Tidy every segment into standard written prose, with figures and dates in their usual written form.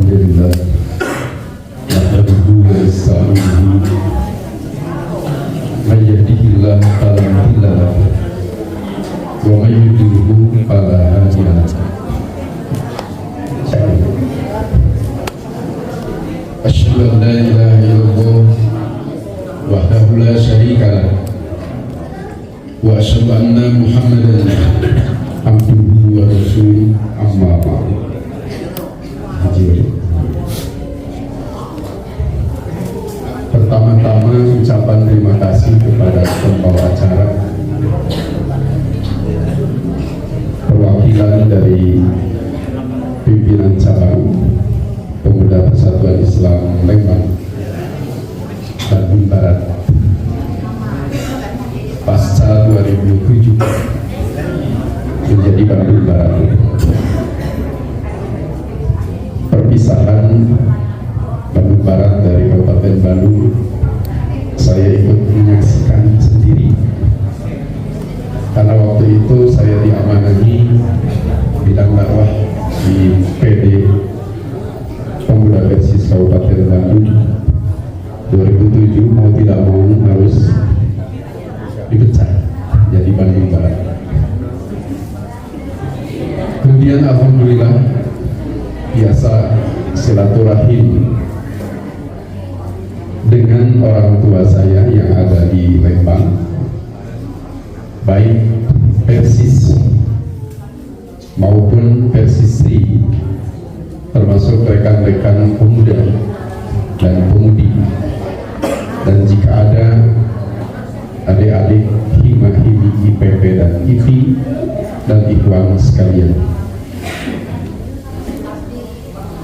Alhamdulillah nahmaduhu wa nasta'inuhu man yahdihillahu fala mudilla lahu wa man yudlilhu fala hadiya lahu. Asyhadu an la ilaha illallah wahdahu la syarika lahu wa asyhadu anna Muhammadan abduhu wa rasuluhu amma ba'du. Pertama-tama ucapan terima kasih kepada pembawa acara, perwakilan dari pimpinan cabang Pemuda Persatuan Islam Lembang Bandung Barat pasca 2007 menjadi Bandung Barat. Perpisahan Bandung Barat dari Kabupaten Bandung saya ikut menyaksikan sendiri, karena waktu itu saya diamanahi bidang dakwah di PD Pemuda Persis Kabupaten Bandung. 2007 mau tidak mau harus dipecah jadi Bandung Barat. Kemudian alhamdulillah biasa silaturahim dengan orang tua saya yang ada di Lembang, baik Persis maupun Persisri, termasuk rekan-rekan pemuda dan pemudi, dan jika ada adik-adik hima-himi IPP dan IPI dan ikhwan sekalian.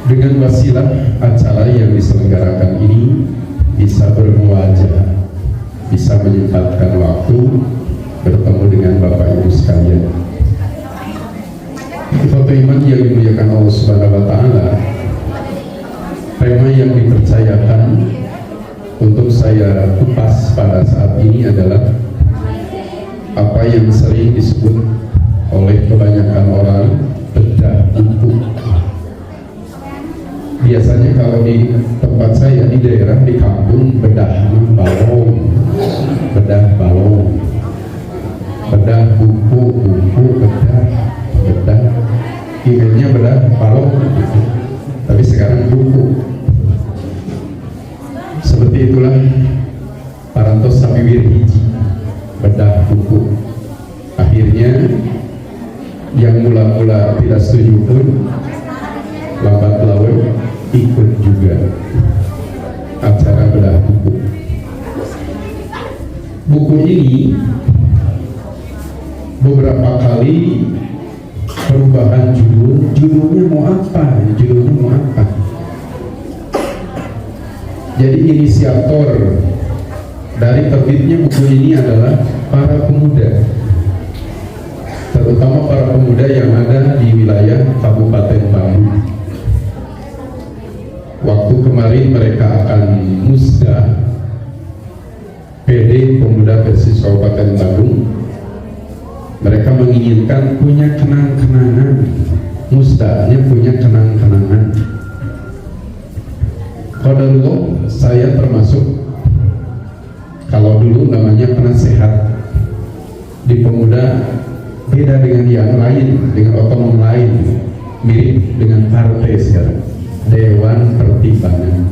Dengan wasilah acara yang diselenggarakan ini bisa bermuajah, bisa menyempatkan waktu bertemu dengan Bapak Ibu sekalian. Ikhwata iman yang dimuliakan Allah Subhanahu wa taala, tema yang dipercayakan untuk saya kupas pada saat ini adalah apa yang sering disebut oleh kebanyakan orang bedah empuk. Biasanya kalau di tempat saya di daerah di kampung bedah balong, bedah balong, bedah buku, bedah ingatnya bedah balong, tapi sekarang buku. Seperti itulah parantos samiwir hiji, bedah buku. Akhirnya yang mula-mula tidak setuju pun lambat laun ikut juga acara bedah buku. Buku ini beberapa kali perubahan judulnya mau apa? Jadi inisiator dari terbitnya buku ini adalah para pemuda, terutama para pemuda yang ada di wilayah Kabupaten Bandung. Waktu kemarin mereka akan musda PD Pemuda Persis Kabupaten Bandung, mereka menginginkan punya kenang-kenangan, musdanya punya kenang-kenangan. Qadarullah, saya termasuk, kalau dulu namanya penasehat di pemuda, beda dengan yang lain, dengan otonom lain, mirip dengan partai sekarang, Dewan Pertimbangan.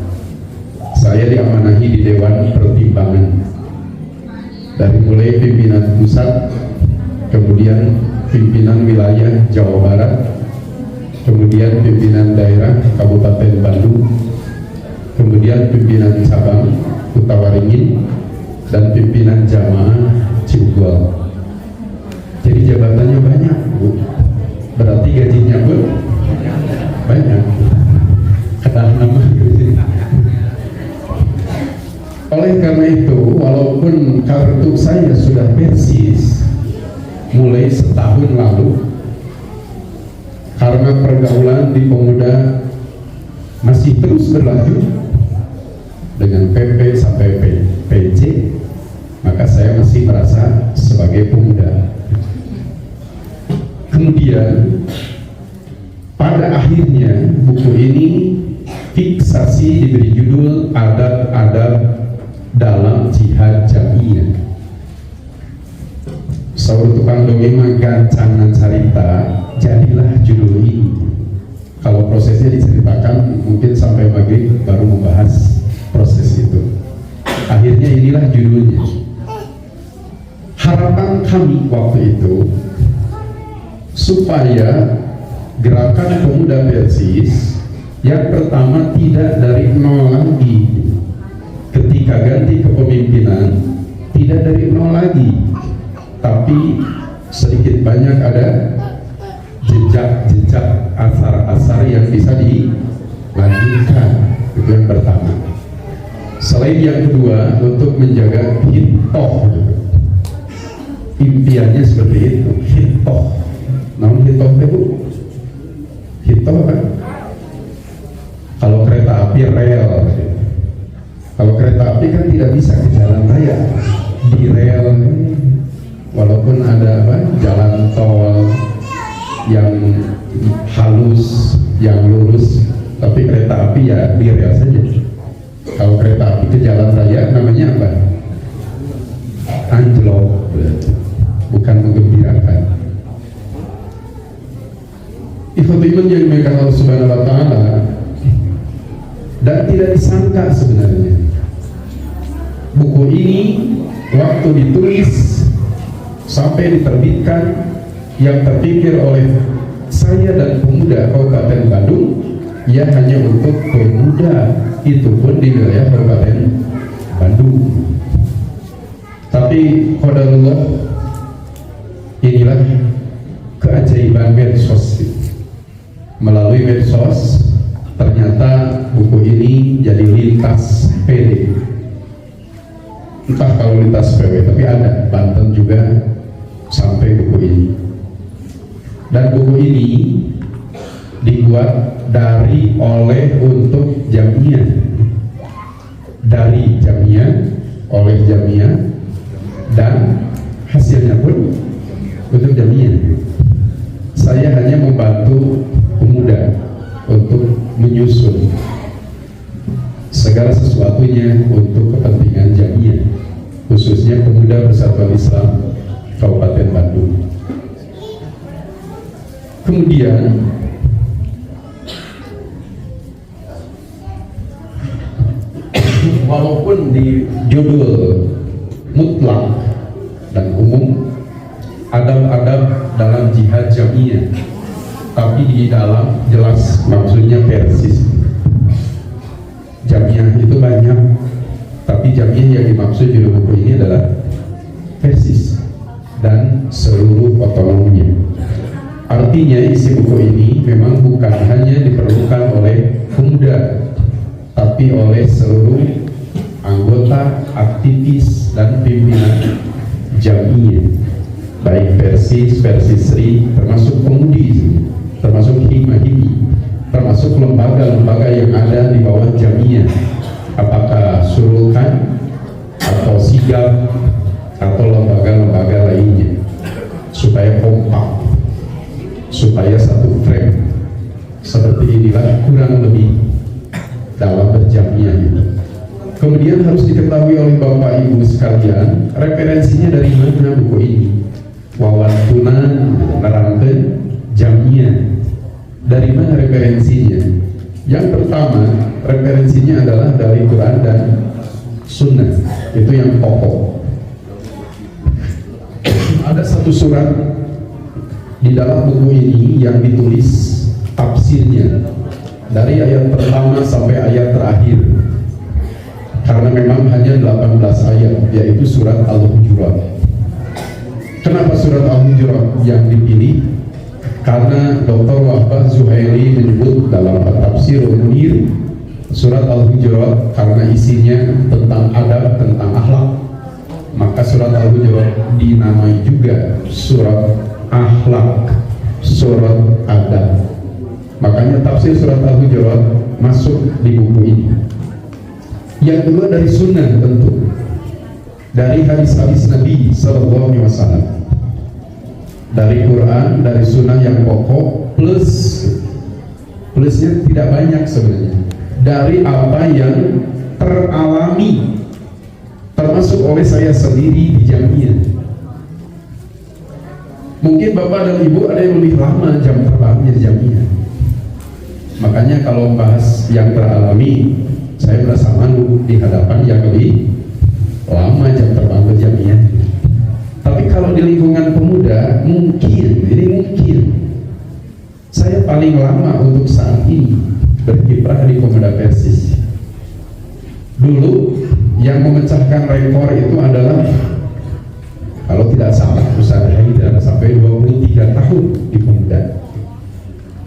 Saya diamanahi di Dewan Pertimbangan dari mulai pimpinan pusat, kemudian pimpinan wilayah Jawa Barat, kemudian pimpinan daerah Kabupaten Bandung, kemudian pimpinan cabang Kutawaringin, dan pimpinan jamaah Ciugol. Jadi jabatannya banyak, Bu. Berarti gajinya pun banyak. Kedah nama. Oleh karena itu, walaupun kartu saya sudah Persis mulai setahun lalu, karena pergaulan di pemuda masih terus berlanjut dengan PP sampai PJ, maka saya masih merasa sebagai pemuda. Kemudian pada akhirnya buku ini fiksasi diberi judul adab-adab dalam jihad jamiah. Saur tukang dongeng gancangan cerita, jadilah judul ini. Kalau prosesnya diceritakan mungkin sampai maghrib baru membahas proses itu. Akhirnya inilah judulnya. Harapan kami waktu itu supaya gerakan pemuda Persis yang pertama tidak dari nol lagi, ketika ganti kepemimpinan tidak dari nol lagi, tapi sedikit banyak ada jejak-jejak asar-asar yang bisa dilanjutkan. Itu yang pertama. Selain yang kedua, untuk menjaga hitoh, impiannya seperti itu. Hitoh, namun hitoh itu hitoh kan? Kalau kereta api rel, kalau kereta api kan tidak bisa ke jalan raya, di rel. Walaupun ada jalan tol yang halus, yang lurus, tapi kereta api ya di rel saja. Kalau kereta api ke jalan raya namanya apa? Anjlok, bukan menggembirakan. Ikhwatiman yang dimuliakan Allah Subhanahu wa Ta'ala, dan tidak disangka sebenarnya buku ini waktu ditulis sampai diterbitkan, yang terpikir oleh saya dan pemuda Kabupaten Bandung ya hanya untuk pemuda, itu pun di wilayah Kabupaten Bandung. Tapi qadarullah, inilah keajaiban medsos. Melalui medsos ternyata buku ini jadi lintas PD. Entah kalau lintas PW, tapi ada Banten juga sampai buku ini. Dan buku ini dibuat dari oleh untuk jamiah, dari jamiah oleh jamiah, dan hasilnya pun untuk jamiah. Saya hanya membantu pemuda untuk menyusun segala sesuatunya untuk kepentingan jamiah, khususnya Pemuda Persatuan Islam Kabupaten Bandung. Kemudian walaupun di judul mutlak dan umum adab-adab dalam jihad jamiah, tapi di dalam jelas maksudnya Persis. Jamiah itu banyak, tapi jamiah yang dimaksud di buku ini adalah Persis dan seluruh otonominya. Artinya isi buku ini memang bukan hanya diperlukan oleh pemuda, tapi oleh seluruh anggota, aktivis, dan pimpinan jamiah, baik Persis, Persisri, termasuk pemudi, termasuk hima-himi, termasuk lembaga-lembaga yang ada di bawah jamiah, apakah Surulkan atau Sigap atau lembaga-lembaga lainnya, supaya kompak, supaya satu frame. Seperti inilah kurang lebih dalam berjamiah itu. Kemudian harus diketahui oleh Bapak Ibu sekalian, referensinya dari mana buku ini. Wawantunan nerangkeun jamiah, dari mana referensinya? Yang pertama, referensinya adalah dari Quran dan Sunnah, itu yang pokok. Ada satu surat di dalam buku ini yang ditulis tafsirnya dari ayat pertama sampai ayat terakhir, karena memang hanya 18 ayat, yaitu surat Al-Hujurat. Kenapa surat Al-Hujurat yang dipilih? Karena Dr. Wahbah Zuhaili menyebut dalam Tafsirul Munir surat Al-Hujurat karena isinya tentang adab, tentang akhlak, maka surat Al-Hujurat dinamai juga surat akhlak, surat adab. Makanya tafsir surat Al-Hujurat masuk di buku ini. Yang kedua dari sunnah, tentu dari hadis-hadis Nabi Sallallahu Alaihi Wasallam, dari Quran, dari sunnah yang pokok, plusnya tidak banyak sebenarnya, dari apa yang teralami, termasuk oleh saya sendiri di Jamiah. Mungkin Bapak dan Ibu ada yang lebih lama jam terbangnya di Jamiah. Makanya kalau bahas yang teralami, saya merasa malu di hadapan yang lebih lama jam terbang ke Jamiah. Tapi kalau di lingkungan pemuda, mungkin saya paling lama untuk saat ini berkiprah di Pemuda Persis. Dulu yang memecahkan rekor itu adalah, kalau tidak salah Ustaz Haidar, sampai 23 tahun di Pemuda.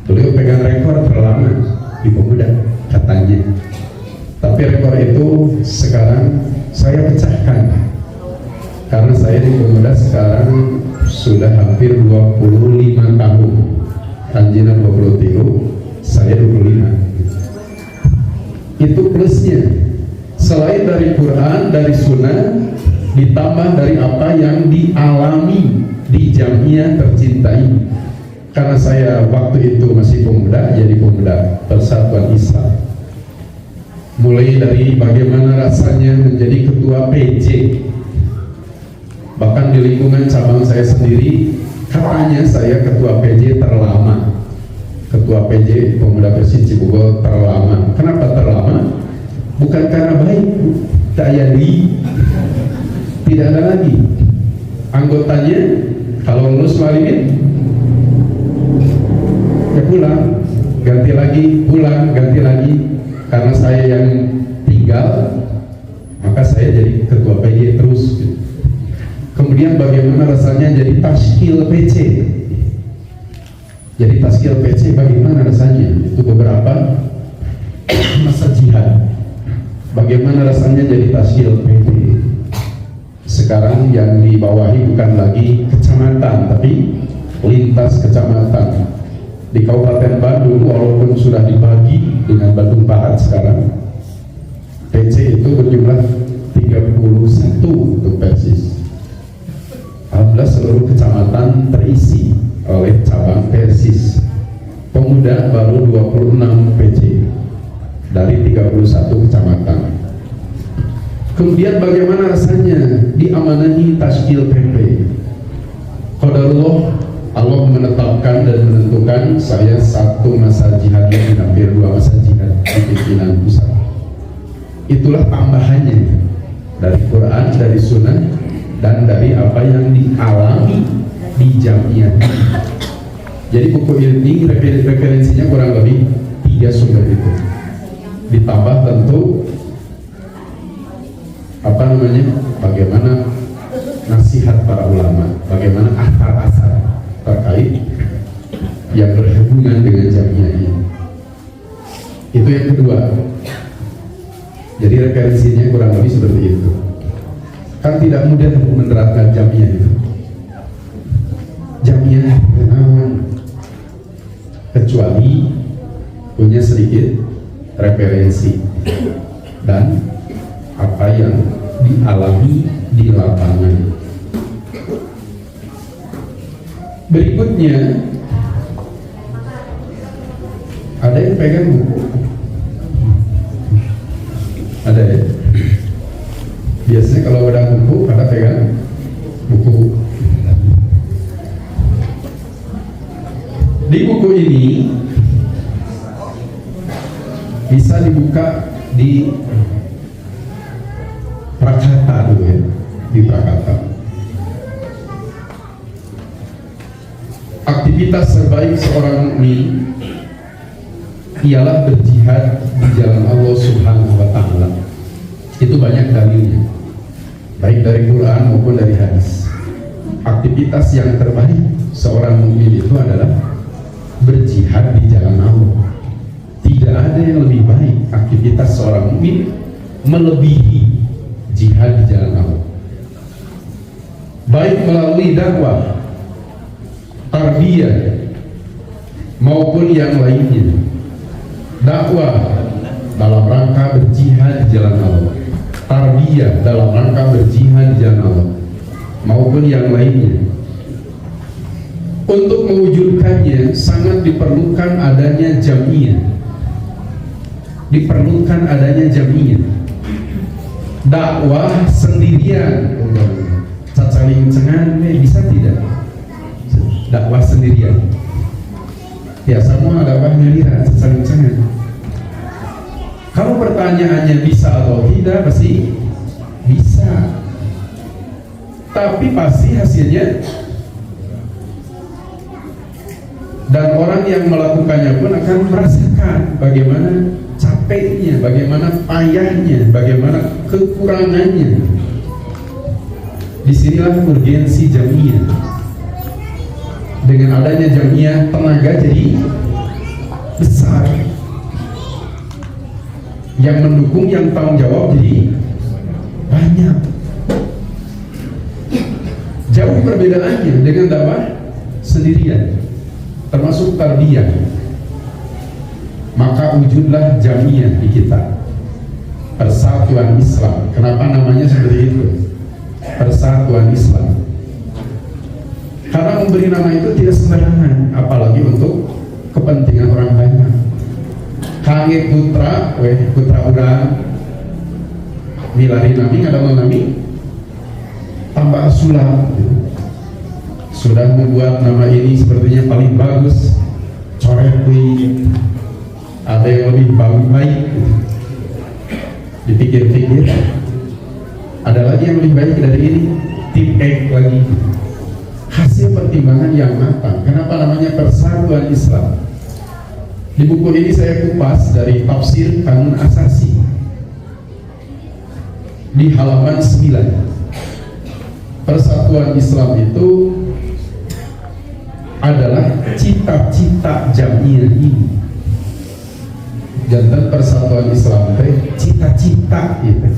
Beliau pegang rekor terlama di Pemuda katanya. Tapi rekor itu sekarang saya pecahkan, karena saya di Pemuda sekarang sudah hampir 25 tahun. Tanjina 23, saya 25. Itu plusnya. Selain dari Quran, dari Sunnah, ditambah dari apa yang dialami di Jamiah tercinta ini. Karena saya waktu itu masih pemuda, jadi pemuda Persatuan Islam. Mulai dari bagaimana rasanya menjadi ketua PJ. Bahkan di lingkungan cabang saya sendiri, katanya saya ketua PJ terlama. Ketua PJ Pemuda Persis Cibubur terlama. Kenapa terlama? Bukan karena baik, tak jadi, tidak ada lagi anggotanya. Kalau lulus walimin ya pulang, ganti lagi, pulang, ganti lagi. Karena saya yang tinggal, maka saya jadi ketua PJ terus. Kemudian bagaimana rasanya jadi taskil PC? Jadi taskil PC bagaimana rasanya? Itu beberapa masa jihad. Bagaimana rasanya jadi taskil PC? Sekarang yang dibawahi bukan lagi kecamatan, tapi lintas kecamatan. Di Kabupaten Bandung, walaupun sudah dibagi dengan Bandung Barat sekarang, PC itu berjumlah 31 untuk Persis. Alhamdulillah seluruh kecamatan terisi oleh cabang Persis. Pemuda baru 26 PC dari 31 kecamatan. Kemudian bagaimana rasanya diamanati taskil PP? Qadarullah, Allah menetapkan dan menentukan saya satu masa jihad yang hampir 2 masa jihad di pimpinan pusat. Itulah tambahannya dari Quran, dari Sunnah, dan dari apa yang dialami di Jamiah. Jadi buku ini referensinya kurang lebih 3 sumber itu. Ditambah tentu bagaimana nasihat para ulama, bagaimana asar-asar terkait yang berhubungan dengan Jamiah ini. Itu yang kedua. Jadi referensinya kurang lebih seperti itu. Kan tidak mudah menerapkan Jamiah itu. Jamiah kecuali punya sedikit referensi dan apa yang dialami di lapangan. Berikutnya, ada yang pegang buku? Ada ya? Biasanya kalau ada buku, pada pegang buku. Di buku ini bisa dibuka di Prakata dulu ya, di Prakata. Aktivitas terbaik seorang mukmin ialah berjihad di jalan Allah Subhanahu wa Ta'ala. Itu banyak dalilnya, baik dari Quran maupun dari hadis. Aktivitas yang terbaik seorang mukmin itu adalah berjihad di jalan Allah. Tidak ada yang lebih baik aktivitas seorang mukmin melebihi jihad di jalan Allah, baik melalui dakwah, tarbiyah maupun yang lainnya. Dakwah dalam rangka berjihad di jalan Allah, tarbiyah dalam rangka berjihad di jalan Allah, maupun yang lainnya. Untuk mewujudkannya sangat diperlukan adanya Jamiah. diperlukan adanya jamiah. Dakwah sendirian, cacaling cengan, bisa tidak? Dakwah sendirian. Ya semua dakwahnya lihat, cacaling cengan. Kalau pertanyaannya bisa atau tidak, pasti bisa. Tapi pasti hasilnya, dan orang yang melakukannya pun akan merasakan bagaimana capeknya, bagaimana payahnya, bagaimana kekurangannya. Disinilah urgensi jamiah. Dengan adanya jamiah, tenaga jadi besar. Yang mendukung, yang tanggung jawab jadi banyak. Jauh perbedaannya dengan dakwah sendirian, termasuk tarbiyah. Maka wujudlah jamiah di kita, persatuan Islam. Kenapa namanya seperti itu? Persatuan Islam. Karena memberi nama itu tidak sembarangan, apalagi untuk kepentingan orang banyak. Kange putra, putra urang, milari nami, ngadang nami, tambah sulap. Sudah membuat nama ini sepertinya paling bagus, coret ada yang lebih baik. Dipikir-pikir, ada lagi yang lebih baik dari ini, tip X lagi. Hasil pertimbangan yang matang. Kenapa namanya persatuan Islam? Di buku ini saya kupas dari tafsir Kanun Asasi di halaman 9. Persatuan Islam itu adalah cita-cita jamiah ini. Jantan persatuan Islam itu cita-cita itu.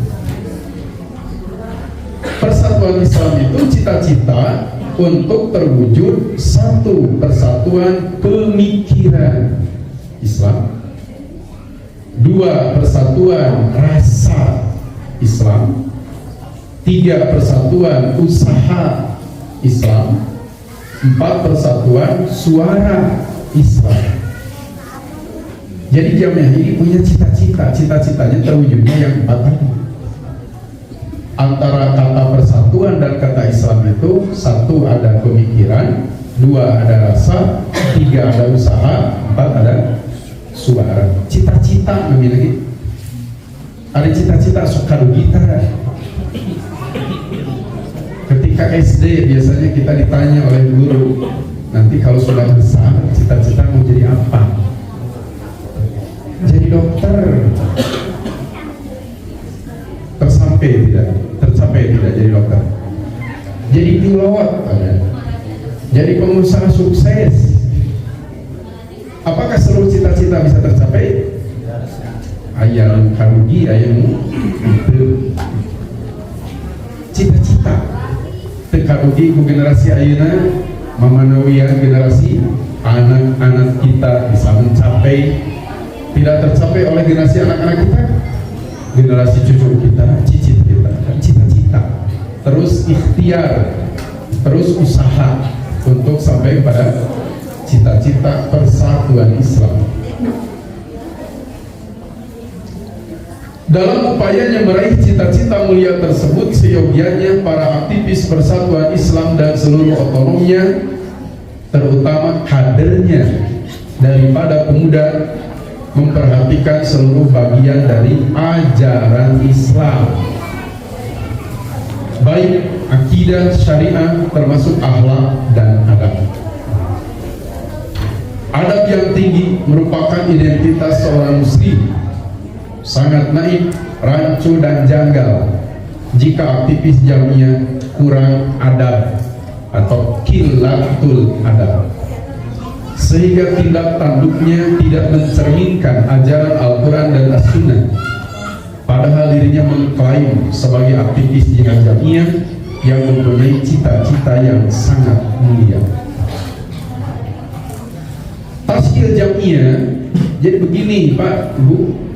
Persatuan Islam itu cita-cita untuk terwujud satu persatuan pemikiran Islam, dua persatuan rasa Islam, tiga persatuan usaha Islam, empat persatuan suara Islam. Jadi jamiah ini punya cita-cita, cita-citanya terwujudnya yang empat tadi. Antara kata persatuan dan kata Islam itu, satu ada pemikiran, dua ada rasa, tiga ada usaha, empat ada suara. Cita-cita memiliki, ada cita-cita suka gitar. Ketika SD biasanya kita ditanya oleh guru, nanti kalau sudah besar cita-cita mau jadi apa? Jadi dokter. Tercapai tidak jadi dokter, jadi pilot, jadi pengusaha sukses. Apakah seluruh cita-cita bisa tercapai? Ayam karugi, ayam itu cita-cita tekarugi ku generasi ayeuna memanawian generasi anak-anak kita bisa mencapai, tidak tercapai oleh generasi anak-anak kita, generasi cucu kita, cicit kita, cita-cita, terus ikhtiar, terus usaha untuk sampai pada cita-cita persatuan Islam. Dalam upayanya meraih cita-cita mulia tersebut, seyogianya para aktivis persatuan Islam dan seluruh otonomnya, terutama kadernya daripada pemuda, memperhatikan seluruh bagian dari ajaran Islam, baik akidah syariah termasuk akhlak dan adab. Adab yang tinggi merupakan identitas seorang muslim. Sangat naif, rancu dan janggal jika aktivis jamiah kurang adab atau qillatul adab, sehingga tindak tanduknya tidak mencerminkan ajaran Al-Quran dan As-Sunnah, padahal dirinya mengklaim sebagai aktivis jihad jamiah yang mempunyai cita-cita yang sangat mulia. Tashkil jamiah jadi begini Pak, Bu.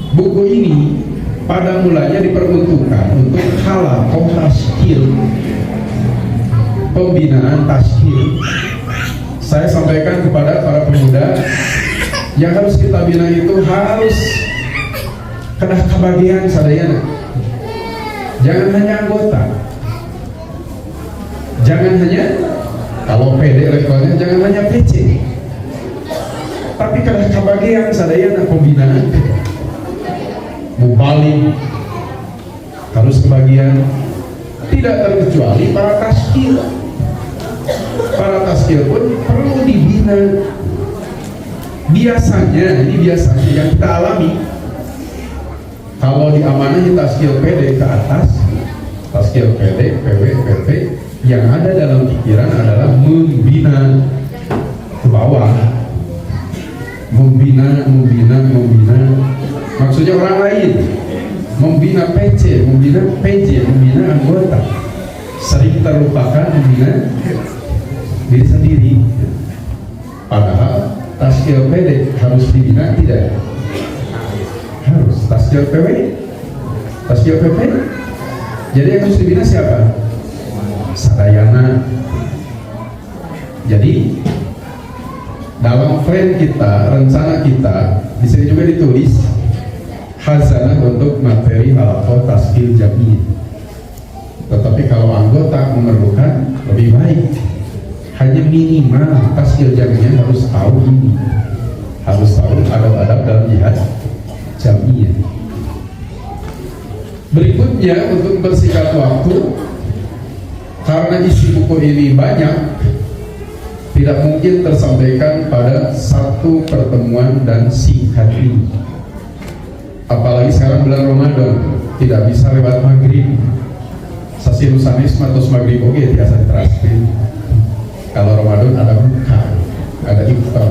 Buku ini pada mulanya diperuntukkan untuk halaqah tashkil, pembinaan tashkil. Saya sampaikan kepada para pemuda Yang harus kita bina itu harus kena kebagian sadayana. Jangan hanya anggota, jangan hanya kalau PD levelnya, jangan hanya PC, tapi kena kebagian sadayana pembinaan. Mubalik harus kebagian, tidak terkecuali para taskil. Para taskil pun perlu dibina. Biasanya, ini biasanya yang kita alami, kalau diamanahi taskil PD ke atas, taskil PD, PW, PP, yang ada dalam pikiran adalah membina ke bawah, membina, maksudnya orang lain, membina PC, membina PJ, membina anggota, sering terlupakan membina diri sendiri. Padahal taskil PD harus dibina, tidak harus. Taskil PW, taskil PP, jadi yang harus dibina siapa? Sadayana. Jadi dalam plan kita, rencana kita, di sini juga ditulis khazanah untuk materi halaqah taskil jami'. Tetapi kalau anggota memerlukan, lebih baik hanya minimal taskil jami'nya harus tahu ini, harus tahu adab-adab dalam jihad jami'ah. Berikutnya untuk bersingkat waktu, karena isi buku ini banyak, tidak mungkin tersampaikan pada satu pertemuan dan singkat ini. Apalagi sekarang bulan Ramadan, tidak bisa lewat maghrib. Sasiru sanis matos maghrib oke, biasa teraskan. Kalau Ramadan ada buka, ada iftar.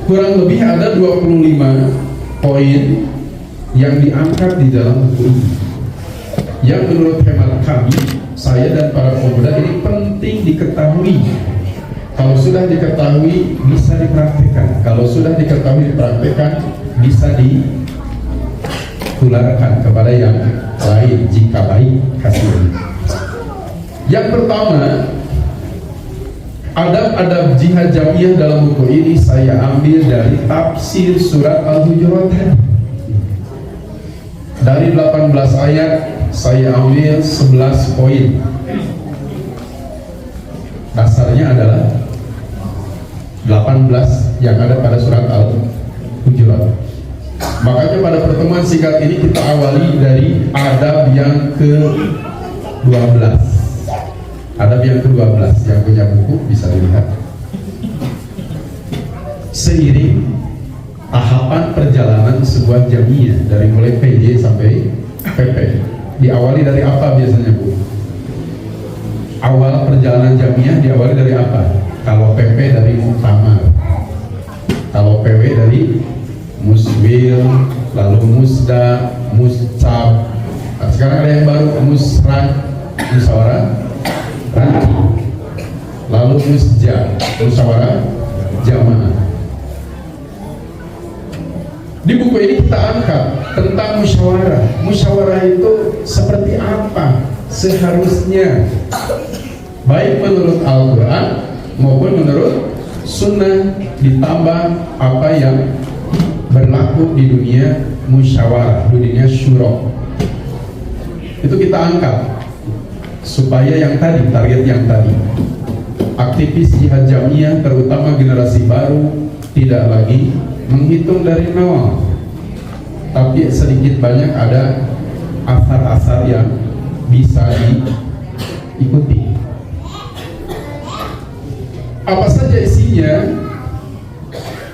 Kurang lebih ada 25 poin yang diangkat di dalam buku ini, yang menurut hemat kami, saya dan para pemuda, ini penting diketahui. Kalau sudah diketahui bisa dipraktikkan, kalau sudah diketahui dipraktikkan bisa ditularkan kepada yang lain jika baik hasilnya. Yang pertama, adab-adab jihad jami'ah dalam buku ini saya ambil dari tafsir surat Al-Hujurat. Dari 18 ayat saya ambil 11 poin. Dasarnya adalah 18 yang ada pada surat Al-Hujurat. Makanya pada pertemuan singkat ini kita awali dari adab yang ke-12. Adab yang ke-12, yang punya buku bisa dilihat. Seiring tahapan perjalanan sebuah jamiah dari mulai PJ sampai PP, diawali dari apa biasanya, Bu? Awal perjalanan jamiah diawali dari apa? Kalau PP dari muktamar, kalau PW dari muswil, lalu musda, muscab. Nah, sekarang ada yang baru, musrah, musyawarah ranti, lalu musyawarah jamaah. Di buku ini kita angkat tentang musyawarah. Musyawarah itu seperti apa seharusnya, baik menurut Al-Quran maupun menurut Sunnah, ditambah apa yang berlaku di dunia musyawarah, di dunia syura. Itu kita angkat supaya yang tadi, target yang tadi, aktivis jihad jamiah terutama generasi baru tidak lagi menghitung dari nol, tapi sedikit banyak ada asar-asar yang bisa diikuti. Apa saja isinya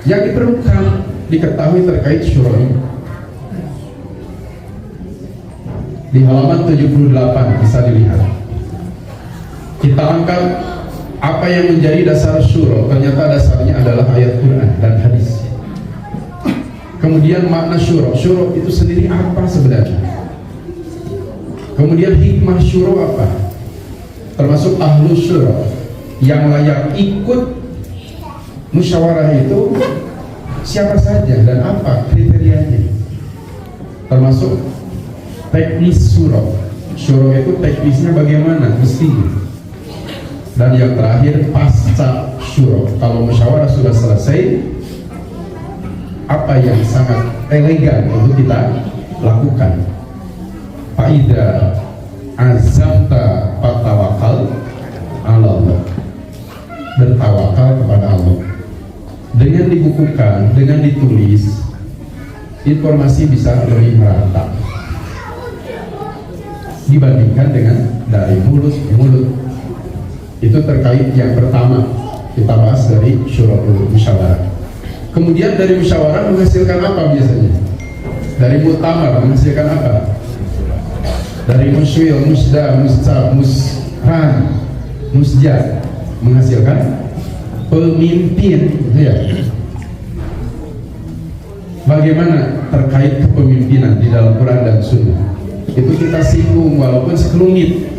yang diperlukan diketahui terkait syura ini? Di halaman 78 bisa dilihat. Kita angkat apa yang menjadi dasar syura. Ternyata dasarnya adalah ayat Quran dan hadis. Kemudian makna syura. Syura itu sendiri apa sebenarnya? Kemudian hikmah syura apa? Termasuk ahlu syura yang layak ikut musyawarah itu siapa saja dan apa kriterianya? Termasuk teknis syura. Syura itu teknisnya bagaimana mestinya. Dan yang terakhir pasca syuro. Kalau musyawarah sudah selesai, apa yang sangat elegan untuk kita lakukan? Faida azamta fatawakal ala Allah. Bertawakal kepada Allah. Dengan dibukukan, dengan ditulis, informasi bisa lebih merata dibandingkan dengan dari mulut ke mulut. Itu terkait yang pertama kita bahas dari syuratul musyawarah. Kemudian dari musyawarah menghasilkan apa biasanya? Dari muktamar menghasilkan apa? Dari musyawir, musda, mustab, musran, musjad menghasilkan pemimpin, ya. Bagaimana terkait kepemimpinan di dalam Quran dan Sunnah? Itu kita singgung walaupun sekelumit.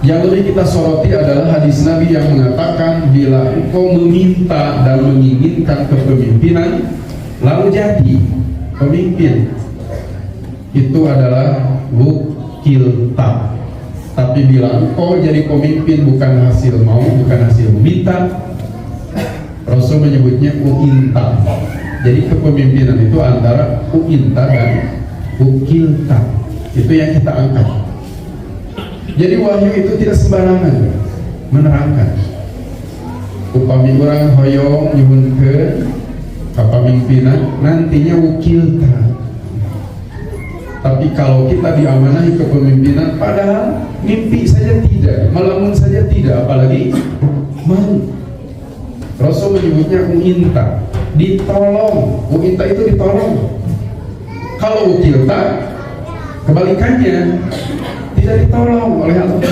Yang lebih kita soroti adalah hadis Nabi yang mengatakan bila engkau meminta dan menginginkan kepemimpinan lalu jadi pemimpin, itu adalah wukilta. Tapi bila engkau jadi pemimpin bukan hasil mau, bukan hasil meminta, Rasul menyebutnya uinta. Jadi kepemimpinan itu antara uinta dan wukilta. Itu yang kita angkat. Jadi wahyu itu tidak sembarangan menerangkan. Upami orang hoyong nyuhunkeun kepemimpinan nantinya wukilta. Tapi kalau kita diamanahi kepemimpinan padahal mimpi saja tidak, melamun saja tidak, apalagi mau. Rasul menyebutnya uinta, ditolong. Uinta itu ditolong. Kalau wukilta kebalikannya, tidak ditolong oleh Allah.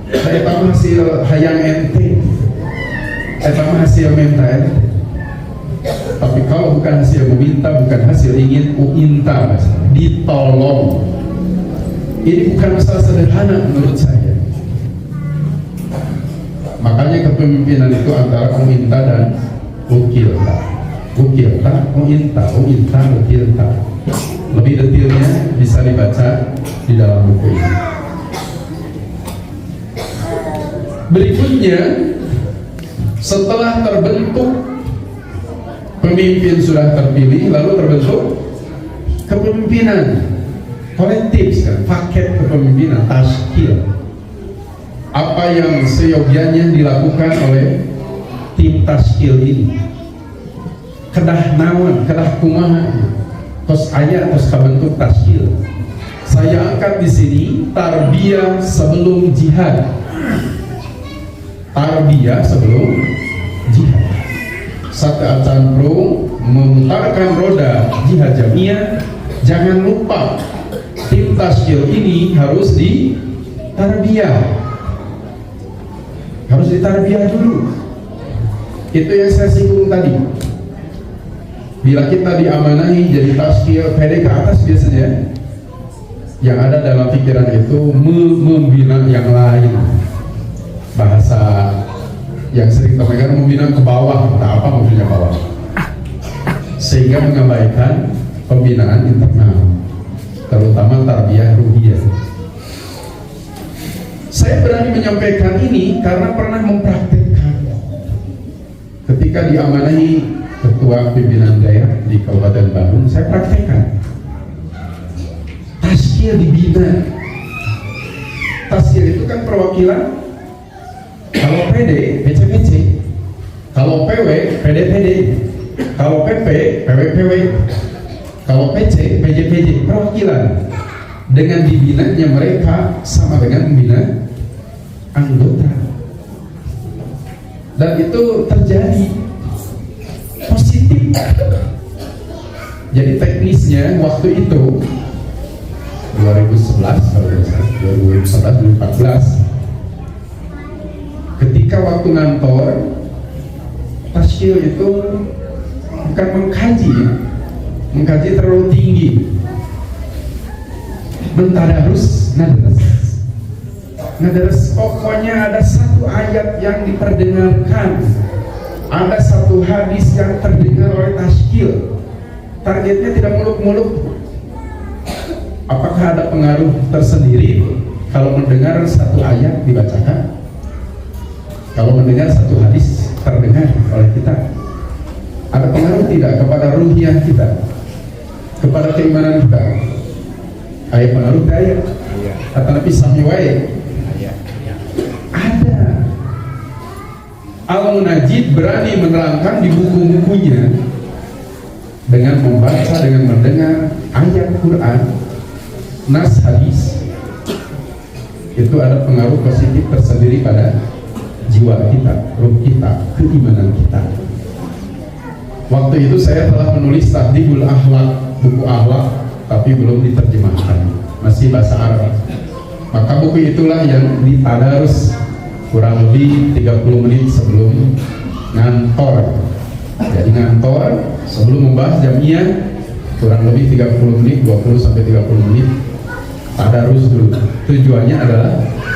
Saya tahu hasil hayang ente, saya tahu hasil minta ente. Tapi kalau bukan hasil meminta, bukan hasil ingin, uinta, ditolong. Ini bukan masalah sederhana menurut saya. Makanya kepemimpinan itu antara uinta dan wukilta. Wukilta, uinta, uinta, wukilta. Lebih detailnya bisa dibaca di dalam buku ini. Berikutnya, setelah terbentuk pemimpin sudah terpilih, lalu terbentuk kepemimpinan kolektif, paket kepemimpinan, tashkil. Apa yang seyogianya dilakukan oleh tim tashkil ini? Kedah nawan, kedah kumaha, tos ayat, tos kabentuk tashkil. Saya angkat di sini tarbiyah sebelum jihad. Tarbiyah sebelum jihad. Saat canprung memutarkan roda jihad jamiah, jangan lupa tim tashkil ini harus ditarbiyah. Harus ditarbiyah dulu. Itu yang saya singgung tadi. Bila kita diamanahi jadi tashkil PD ke atas, biasanya yang ada dalam pikiran itu membina yang lain. Bahasa yang sering terdengar membina ke bawah, tak apa maksudnya bawah, sehingga mengabaikan pembinaan internal, terutama tarbiyah ruhiyah. Saya berani menyampaikan ini karena pernah mempraktikkan ketika diamanahi ketua pimpinan daerah di Kabupaten Bandung. Saya praktekkan tashkil dibina. Tashkil itu kan perwakilan. Kalau PD, PC-PC. Kalau PW, PD-PD. Kalau PP, PW-PW. Kalau PC, PJ-PJ. Perwakilan. Dengan dibinanya mereka sama dengan membina anggota. Dan itu terjadi positif. Jadi teknisnya waktu itu 2011 kalau tidak salah, 2011-2014, ketika waktu ngantor tashkil itu bukan mengkaji terlalu tinggi, mentadarus nadaras. Pokoknya ada satu ayat yang diperdengarkan, ada satu hadis yang terdengar oleh tashkil. Targetnya tidak muluk-muluk. Apakah ada pengaruh tersendiri kalau mendengar satu ayat dibacakan? Kalau mendengar satu hadis terdengar oleh kita? Ada pengaruh tidak kepada ruhiyah kita, kepada keimanan kita? Ayat pengaruh daya kata Nabi sami wae. Ada. Al-Munajjid berani menerangkan di buku-bukunya dengan membaca, dengan mendengar ayat Quran, nas hadis, itu ada pengaruh positif tersendiri pada jiwa kita, ruh kita, keimanan kita. Waktu itu saya telah menulis Tahdhibul Akhlaq, buku akhlak, tapi belum diterjemahkan, masih bahasa Arab. Maka buku itulah yang ditadarus kurang lebih 30 menit sebelum ngantor. Jadi ngantor sebelum membahas jamiah kurang lebih 30 menit, 20 sampai 30 menit tadarus dulu. Tujuannya adalah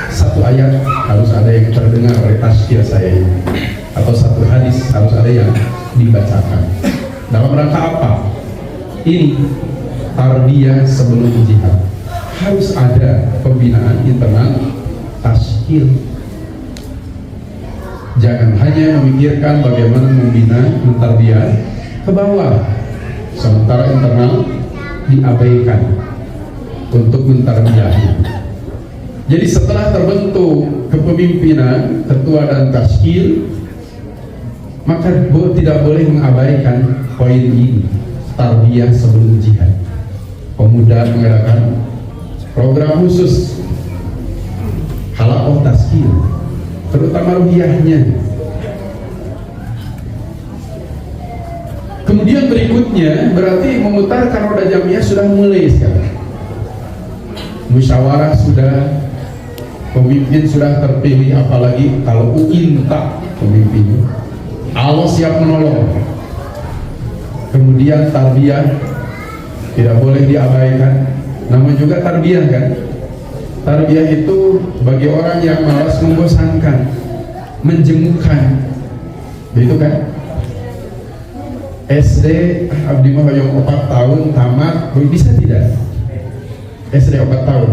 satu ayat harus ada yang terdengar oleh tazkir saya ini, atau satu hadis harus ada yang dibacakan. Dalam rangka apa? Ini tarbiyah sebelum jihad. Harus ada pembinaan internal tazkir. Jangan hanya memikirkan bagaimana membina, mentarbiyah ke bawah, sementara internal diabaikan untuk mentarbiyahi. Jadi setelah terbentuk kepemimpinan, ketua dan tazkir, maka tidak boleh mengabaikan poin ini, tarbiyah sebelum jihad. Pemuda mengadakan program khusus halaqah tazkir, terutama ruhiyahnya. Kemudian berikutnya berarti memutarkan roda jamiah sudah mulai sekarang. Musyawarah sudah, pemimpin sudah terpilih, apalagi kalau UINTA pemimpinnya. Allah siap menolong. Kemudian tarbiyah tidak boleh diabaikan. Namun juga tarbiyah kan. Tarbiyah itu bagi orang yang malas membosankan, menjemukan, begitu kan? SD abdi mah hoyong 4 tahun tamat, bisa tidak? SD 4 tahun?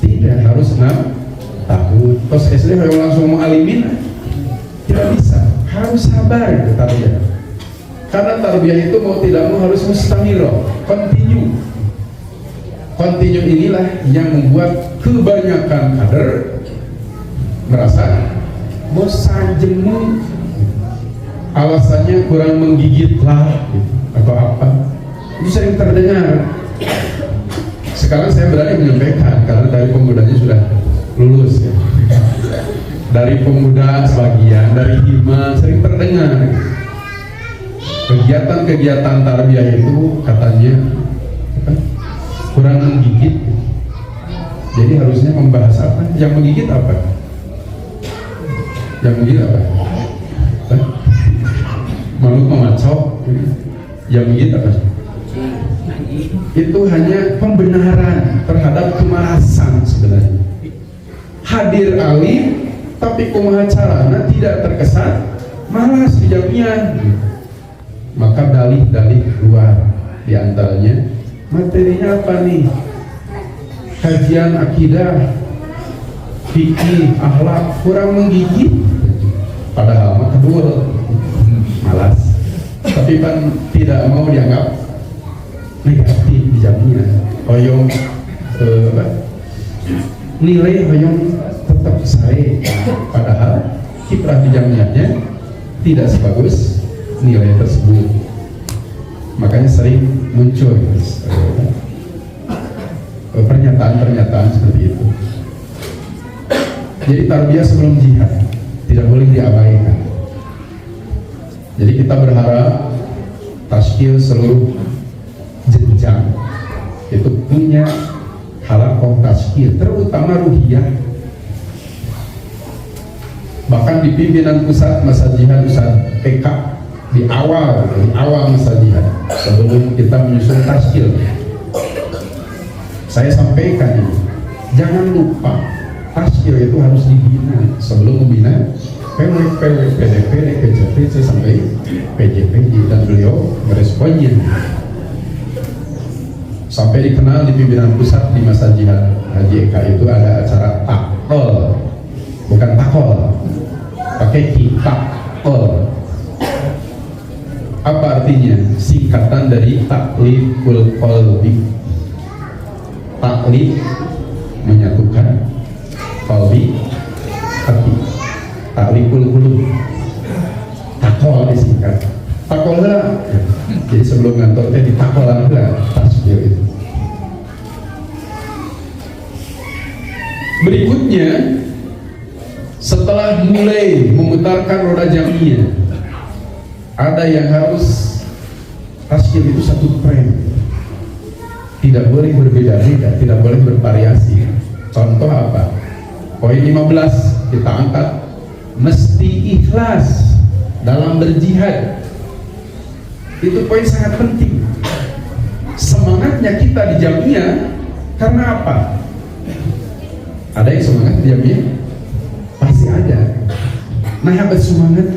Tidak, harus 6 tahun. Terus SD hoyong langsung mu'alimin? Tidak bisa, harus sabar itu tarbiyah. Karena tarbiyah itu mau tidak mau harus mustamirah, continue. Continue inilah yang membuat kebanyakan kader merasa bosan, jemu, alasannya kurang menggigit lah atau apa, itu sering terdengar. Sekarang saya berani menyampaikan karena dari pemudanya sudah lulus ya. Dari pemuda sebagian, dari hima sering terdengar kegiatan-kegiatan tarbiyah itu katanya kurang menggigit. Jadi harusnya membahas apa? Yang menggigit apa? Yang menggigit apa? Malu memacok. Yang menggigit apa? Itu hanya pembenaran terhadap kemalasan sebenarnya. Hadir alim tapi kumaha carana tidak terkesan malas di jamiah. Maka dalih-dalih keluar, diantaranya materinya apa nih? Kajian akidah, fikih, akhlak kurang menggigit. Padahal mah kedua malas. Tapi kan tidak mau dianggap negatif di jamiah. Hoyong nilai hoyong tetap saya. Padahal kiprah di jamiahnya tidak sebagus nilai tersebut. Makanya sering muncul pernyataan-pernyataan seperti itu. Jadi tarbiyah sebelum jihad tidak boleh diabaikan. Jadi kita berharap tazkir seluruh jenjang itu punya halaqah tazkir, terutama ruhiyah. Bahkan di pimpinan pusat masa jihad Ustaz PK di awal masa jihad, sebelum kita menyusun tazkir, saya sampaikan ini, jangan lupa tazkir itu harus dibina sebelum membina PW, PDP, PJPC sampai PJPJ, dan beliau meresponnya sampai dikenal di pimpinan pusat di masa jihad Haji Eka itu ada acara takol, bukan takol, pakai takol. takliful qalbi. Taklif menyatukan, qalbi hati. Takliful qulub, takol disingkat. Takol lah. Jadi sebelum ngantor teh ditakolan lah tasbih itu. Berikutnya, setelah mulai memutarkan roda jamnya, ada yang harus tasbih itu satu tren. Tidak boleh berbeda-beda, tidak boleh bervariasi. Contoh apa? Poin 15 kita angkat, mesti ikhlas dalam berjihad. Itu poin sangat penting. Semangatnya kita di Jamiah karena apa? Ada yang semangat di Jamiah? Pasti ada. Nah, yang bersemangat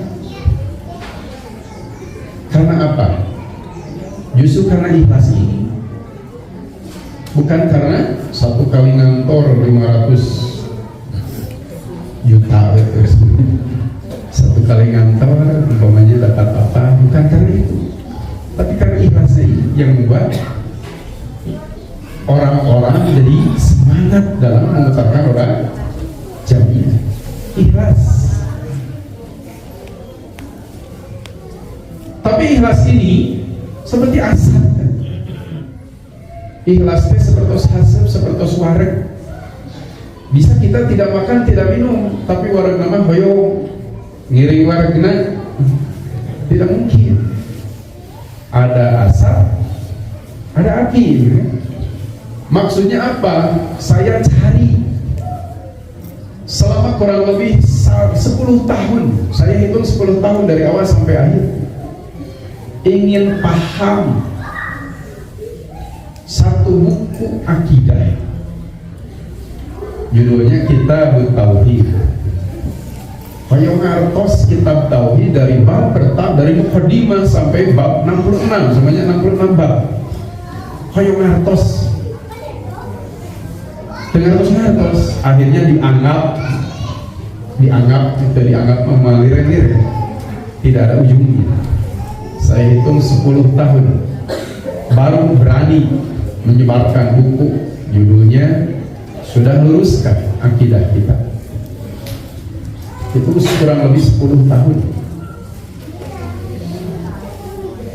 karena apa? Justru karena ikhlas ini. Bukan karena satu kali ngantor 500 juta satu kali ngantor umpamanya dapat apa, bukan karena itu, tapi karena ikhlasnya yang membuat orang-orang jadi semangat dalam memutarkan roda Jamiah. Ikhlas. Tapi ikhlas ini seperti asap. Ikhlas teh seperti hasab, seperti wareg. Bisa kita tidak makan, tidak minum, tapi wareg nama hoyong ngiring waregna, tidak mungkin. Ada asap, ada api. Maksudnya apa? Saya cari selama kurang lebih 10 tahun. Saya hitung 10 tahun dari awal sampai akhir. Ingin paham satu buku akidah, judulnya Kitabut Tauhid. Hoyong ngartos kitab tauhid dari bab pertama, dari muqaddimah sampai bab 66, semuanya 66 bab. Hoyong ngartos, ngartos, akhirnya dianggap memalire-lire, tidak ada ujungnya. Saya hitung 10 tahun baru berani menyebarkan buku, judulnya Sudah Luruskan Akidah Kita. Itu kurang lebih 10 tahun.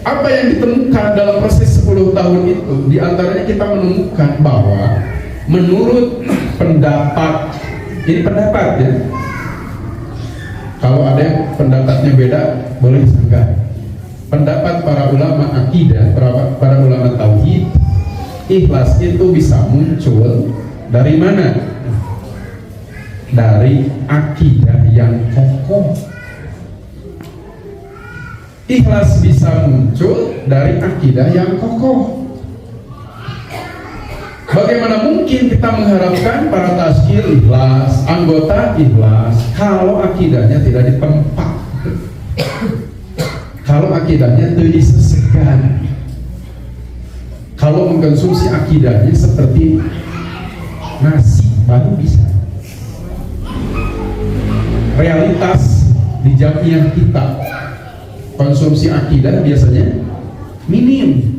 Apa yang ditemukan dalam proses 10 tahun itu? Di antaranya kita menemukan bahwa menurut pendapat, ini pendapat ya, kalau ada yang pendapatnya beda boleh sanggah. Pendapat para ulama akidah, para ulama tauhid, ikhlas itu bisa muncul dari mana? Dari akidah yang kokoh. Ikhlas bisa muncul dari akidah yang kokoh. Bagaimana mungkin kita mengharapkan para tazkir ikhlas, anggota ikhlas, kalau akidahnya tidak ditempa, kalau akidahnya tidak disesegan, kalau mengkonsumsi akidahnya seperti nasi baru bisa. Realitas di Jamiah kita, konsumsi akidah biasanya minim.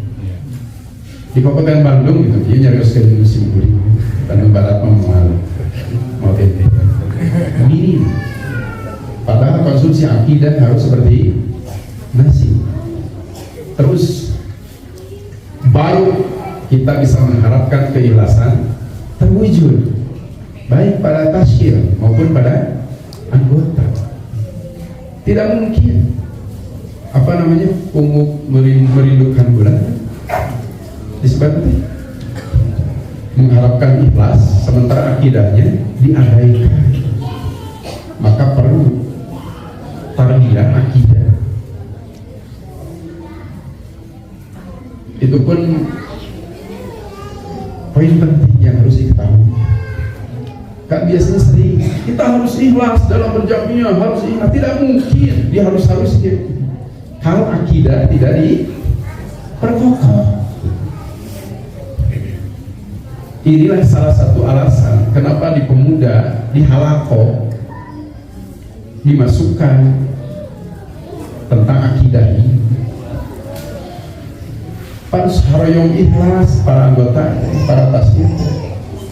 Di Kabupaten Bandung gitu, dia nyari sekali musim guling, Bandung Barat mau tempe, minim. Padahal konsumsi akidah harus seperti nasi. Terus baru kita bisa mengharapkan keikhlasan terwujud, baik pada tazkir maupun pada anggota. Tidak mungkin pungut merindukan bulan disebabkan mengharapkan ikhlas sementara akidahnya diabaikan. Maka perlu tarbiyah akidah. Itu pun poin penting yang harus diketahui. Kan biasanya sering kita harus ikhlas dalam berjamiah, harus ikhlas. Tidak mungkin dia harus kalau akidah tidak diperkokoh. Inilah salah satu alasan kenapa di pemuda, di halaqah dimasukkan tentang akidah ini. harus haroyong ikhlas para anggota, para tasbih.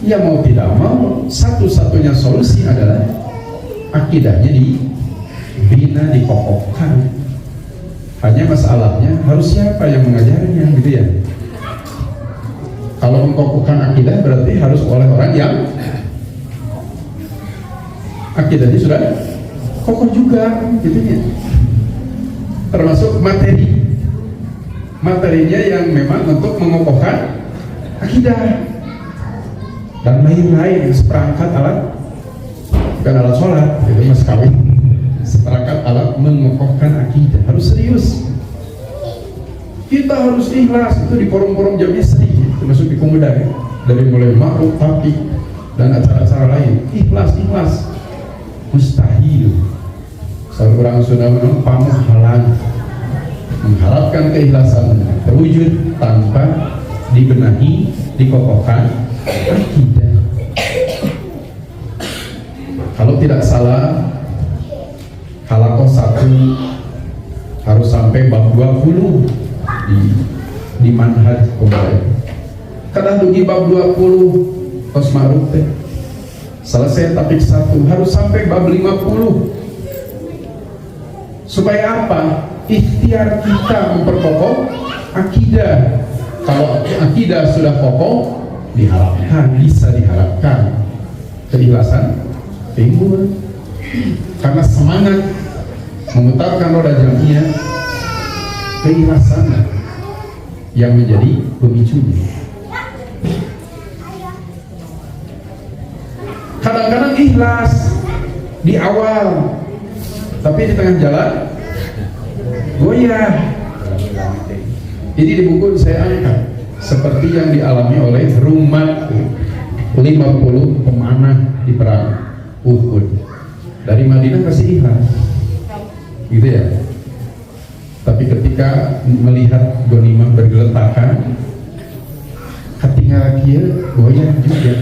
Ya mau tidak mau, satu-satunya solusi adalah akidahnya dibina, dikokohkan. Hanya masalahnya harus siapa yang mengajarnya, gitu ya. Kalau mengkokohkan akidah berarti harus oleh orang yang akidahnya sudah kokoh juga, gitu ya. Termasuk materinya yang memang untuk mengokohkan akidah, dan lain-lain, seperangkat alat, bukan alat sholat, itu mas kawin, seperangkat alat mengokohkan akidah. Harus serius, kita harus ikhlas. Itu di forum-forum jamiah sering, termasuk di pemuda ya, dari mulai ma'ruf, tapi dan acara-acara lain, ikhlas mustahil. Seorang sudah pamahalan mengharapkan keikhlasan terwujud tanpa dibenahi, dikokohkan akidah. Kalau tidak salah, halakoh 1 harus sampai bab 20 di manhaj kemarin. Kadang dugi bab 20 tos ma'ruf teh selesai topik 1 harus sampai bab 50. Supaya apa? Ikhtiar kita memperkokoh akidah. Kalau akidah sudah kokoh, bisa diharapkan keikhlasan timbul. Karena semangat memutarkan roda jamiah, keikhlasan yang menjadi pemicunya. Kadang-kadang ikhlas di awal, tapi di tengah jalan goyah. Ini di buku saya angkat seperti yang dialami oleh Rumat 50 pemanah di perang Uhud. Dari Madinah pasti ikhlas, gitu ya. Tapi ketika melihat ghanimah bergeletakan, ketinggalan dia goyah juga.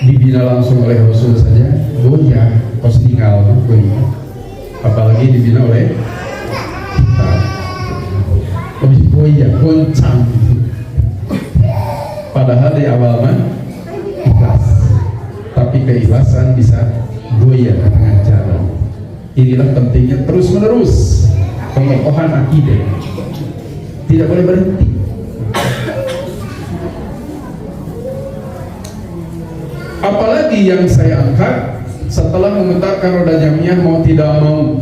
Dibina langsung oleh Rasul saja goyah, kos tinggal goyah. Apalagi dibina oleh kita, lebih goyah, goncang. Padahal di awal mah ikhlas, tapi keikhlasan bisa goyah dengan jalan. Inilah pentingnya terus menerus pengokohan akidah, tidak boleh berhenti. Apalagi yang saya angkat setelah memutarkan roda jamiah, mau tidak mau,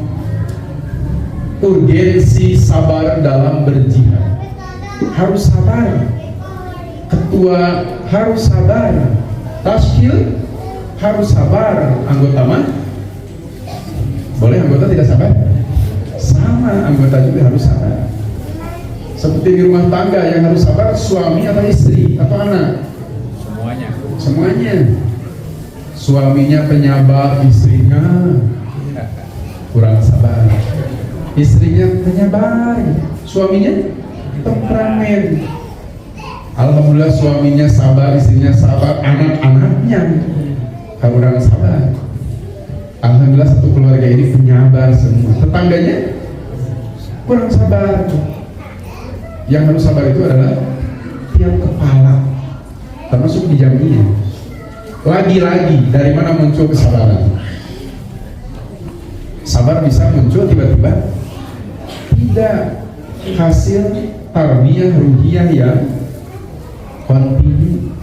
urgensi sabar dalam berjihad. Harus sabar, ketua harus sabar, tashkil harus sabar, anggota mah boleh anggota tidak sabar? Sama, anggota juga harus sabar. Seperti di rumah tangga yang harus sabar, suami atau istri atau anak? Semuanya. Suaminya penyabar, istrinya kurang sabar. Istrinya penyabar, suaminya temperamen. Alhamdulillah suaminya sabar, istrinya sabar, anak-anaknya kurang sabar. Alhamdulillah satu keluarga ini penyabar semua. Tetangganya kurang sabar. Yang harus sabar itu adalah tiap kepala, termasuk di jamiah. Lagi-lagi dari mana muncul kesabaran? Sabar bisa muncul tiba-tiba, tidak, hasil tarbiyah ruhiyah yang kontinu.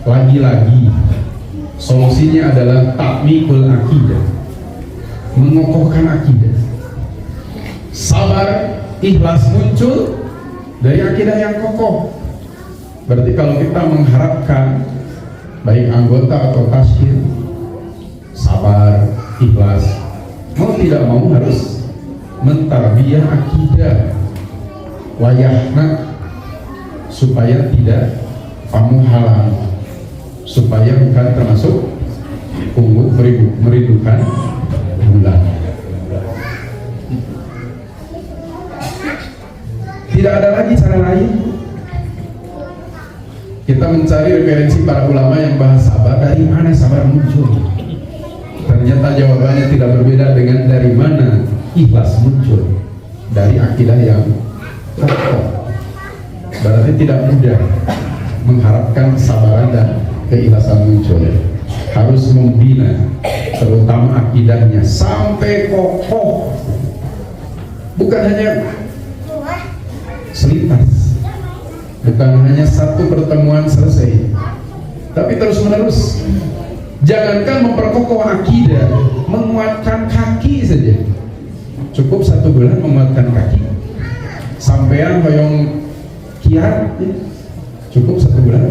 Lagi-lagi solusinya adalah takmikul akidah, mengokohkan akidah. Sabar, ikhlas muncul dari akidah yang kokoh. Berarti kalau kita mengharapkan baik anggota atau tashkil sabar, ikhlas, mau tidak mau harus mentarbiyah akidah wayahna, supaya tidak pamuhalan, supaya bukan termasuk unggul merindukan bulan. Tidak ada lagi cara lain. Kita mencari referensi para ulama yang bahas sabar. Dari mana sabar muncul? Ternyata jawabannya tidak berbeda dengan dari mana ikhlas muncul. Dari akidah yang kokoh. berarti tidak mudah mengharapkan kesabaran dan keikhlasan muncul. Harus membina terutama akidahnya sampai kokoh, bukan hanya selintas, bukan hanya satu pertemuan selesai, tapi terus menerus. Jangankan memperkokoh akidah, menguatkan kaki saja cukup 1 bulan menguatkan kaki. Sampean hoyong kiat cukup 1 bulan?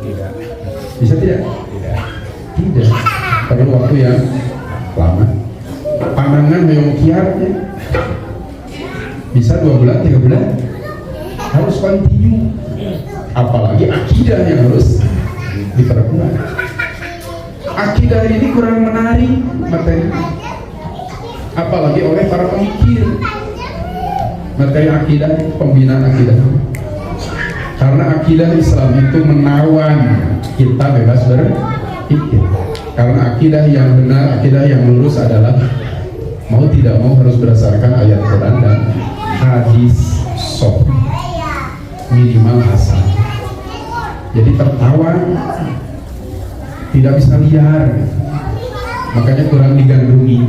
Tidak. Bisa tidak? Tidak. Perlu waktu yang lama. Pandangan hoyong kiat bisa 2 bulan, 3 bulan. Harus continue. Apalagi akidah yang harus diperkuat. Akidah ini kurang menarik materi, apalagi oleh para pemikir. Materi akidah, pembinaan akidah, karena akidah Islam itu menawan kita bebas berpikir. Karena akidah yang benar, akidah yang lurus adalah mau tidak mau harus berdasarkan ayat Quran dan hadis sahih, minimal hasan. Jadi tertawan, tidak bisa liar, makanya kurang digandrungi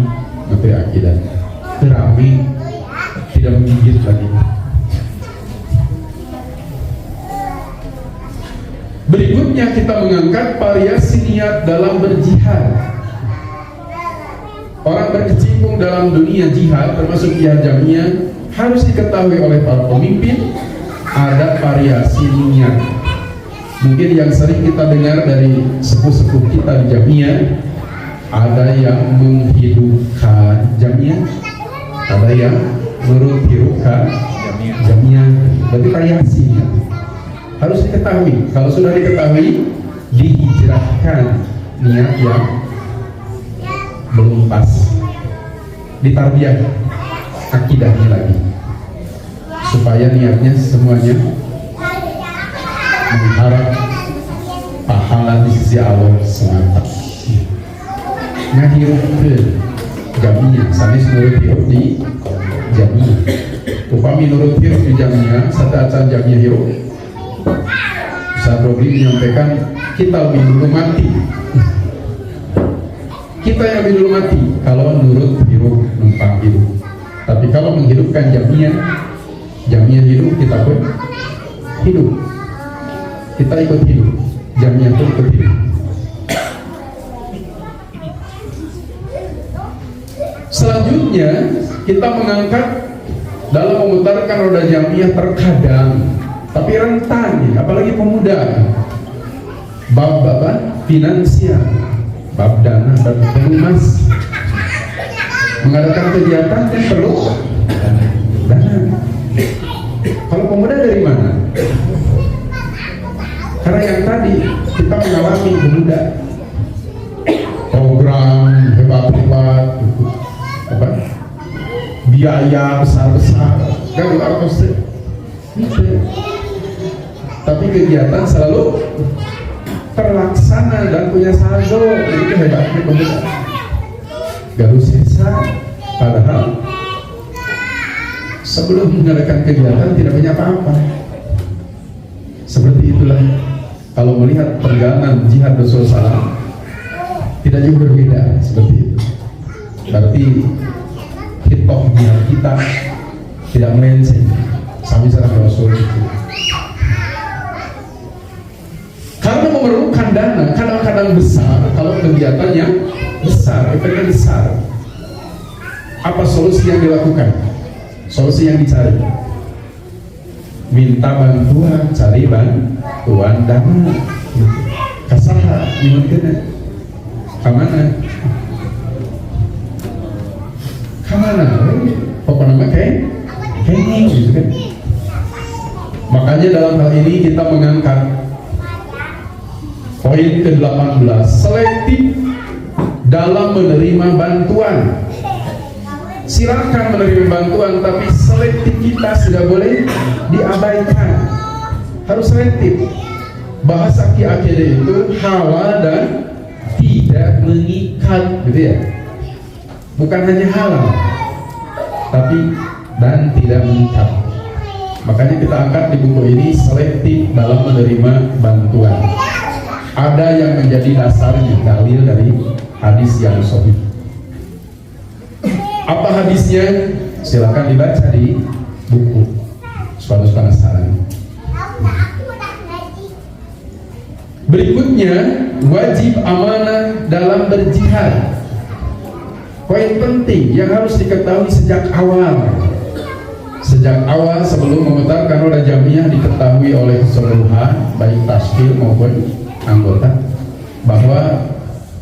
materi akidah. Terapi tidak menggigit lagi. Berikutnya kita mengangkat variasi niat dalam berjihad. Orang berkecimpung dalam dunia jihad, termasuk jihad jamiah, harus diketahui oleh para pemimpin ada variasi niat. Mungkin yang sering kita dengar dari sepuh-sepuh kita di jamiah, ada yang menghidupkan jamiah, ada yang menurut hidupkan jamiah. Berarti variasinya harus diketahui. Kalau sudah diketahui, dihijrahkan niat yang belum pas, ditarbiyah akidahnya lagi, supaya niatnya semuanya mengharap pahala di sisi Allah semata. Ngahirup ke jamiah, sanis nurut hirup di jamiah. Upami nurut hirup di jamiah, satu acan jamiah hirup, Ustaz Robli menyampaikan kita lebih dulu mati. Kita yang lebih dulu mati kalau nurut hirup, numpang hidup. Tapi kalau menghidupkan jamiah, jamiah hidup, kita pun hidup. Kita ikut hidup, jamiah pun ikut hidup. Selanjutnya kita mengangkat dalam memutarkan roda jamiah terkadang, tapi rentan, apalagi pemuda, bab finansial, bab dana, bab emas, mengadakan kegiatan yang perlu dana. Kalau pemuda dari mana? Karena yang tadi kita mengalami pemuda program hebat-hebat, biaya besar-besar, kan luar biasa. Tapi kegiatan selalu terlaksana dan punya saldo. Itu hebatnya pemuda. Gaduh sisa, padahal sebelum mengadakan kegiatan tidak punya apa-apa. Seperti itulah kalau melihat perjalanan jihad Rasulullah, tidak jauh berbeda seperti itu. Berarti hitoh jihad kita tidak melenceng sami sareng Rasul itu. Karena memerlukan dana, kadang-kadang besar, kalau kegiatannya besar, efeknya besar. Apa solusi yang dilakukan? Solusi yang dicari, minta bantuan, cari bantuan dana. Kasaha, gimana? Kamana? Apa nama kayaknya gitu kan? Makanya dalam hal ini kita mengangkat poin ke-18, selektif dalam menerima bantuan. Silakan menerima bantuan, tapi selektif kita tidak boleh diabaikan. Harus selektif. Bahasa akidah itu halal dan tidak mengikat, gitu ya. Bukan hanya halal, tapi dan tidak mengikat. Makanya kita angkat di buku ini selektif dalam menerima bantuan. Ada yang menjadi dasarnya dalil dari hadis yang sahih. Apa hadisnya? Silakan dibaca di buku. Suatu penasaran. Berikutnya, wajib amanah dalam berjihad. Poin penting yang harus diketahui sejak awal. Sejak awal sebelum memutarkan roda jamiah diketahui oleh keseluruhan baik taskil maupun anggota bahwa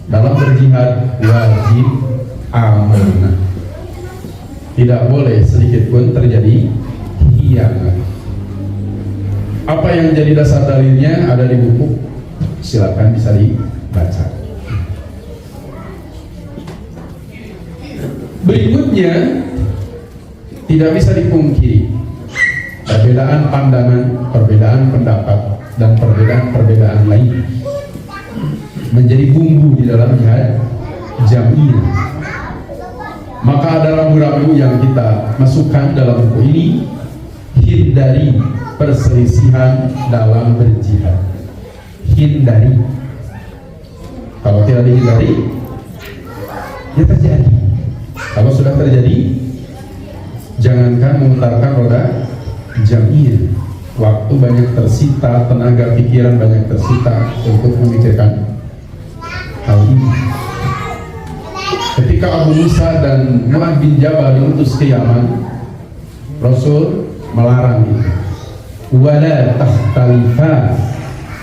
dalam berjihad wajib amanah. Tidak boleh sedikit pun terjadi khianat. Apa yang jadi dasar dalilnya ada di buku. Silakan bisa dibaca. Berikutnya, tidak bisa dipungkiri perbedaan pandangan, perbedaan pendapat, dan perbedaan lain menjadi bumbu di dalam jihad jamiah. Maka ada rambu-rambu yang kita masukkan dalam buku ini. Hindari perselisihan dalam berjihad. Hindari. Kalau tidak dihindari, ya terjadi. Kalau sudah terjadi, jangankan memutarkan roda jamiah, waktu banyak tersita, tenaga pikiran banyak tersita untuk memikirkan hal ini. Ketika Abu Musa dan Mu'adz bin Jabal diutus ke Yaman, Rasul melarang itu. Wala tahtalifa,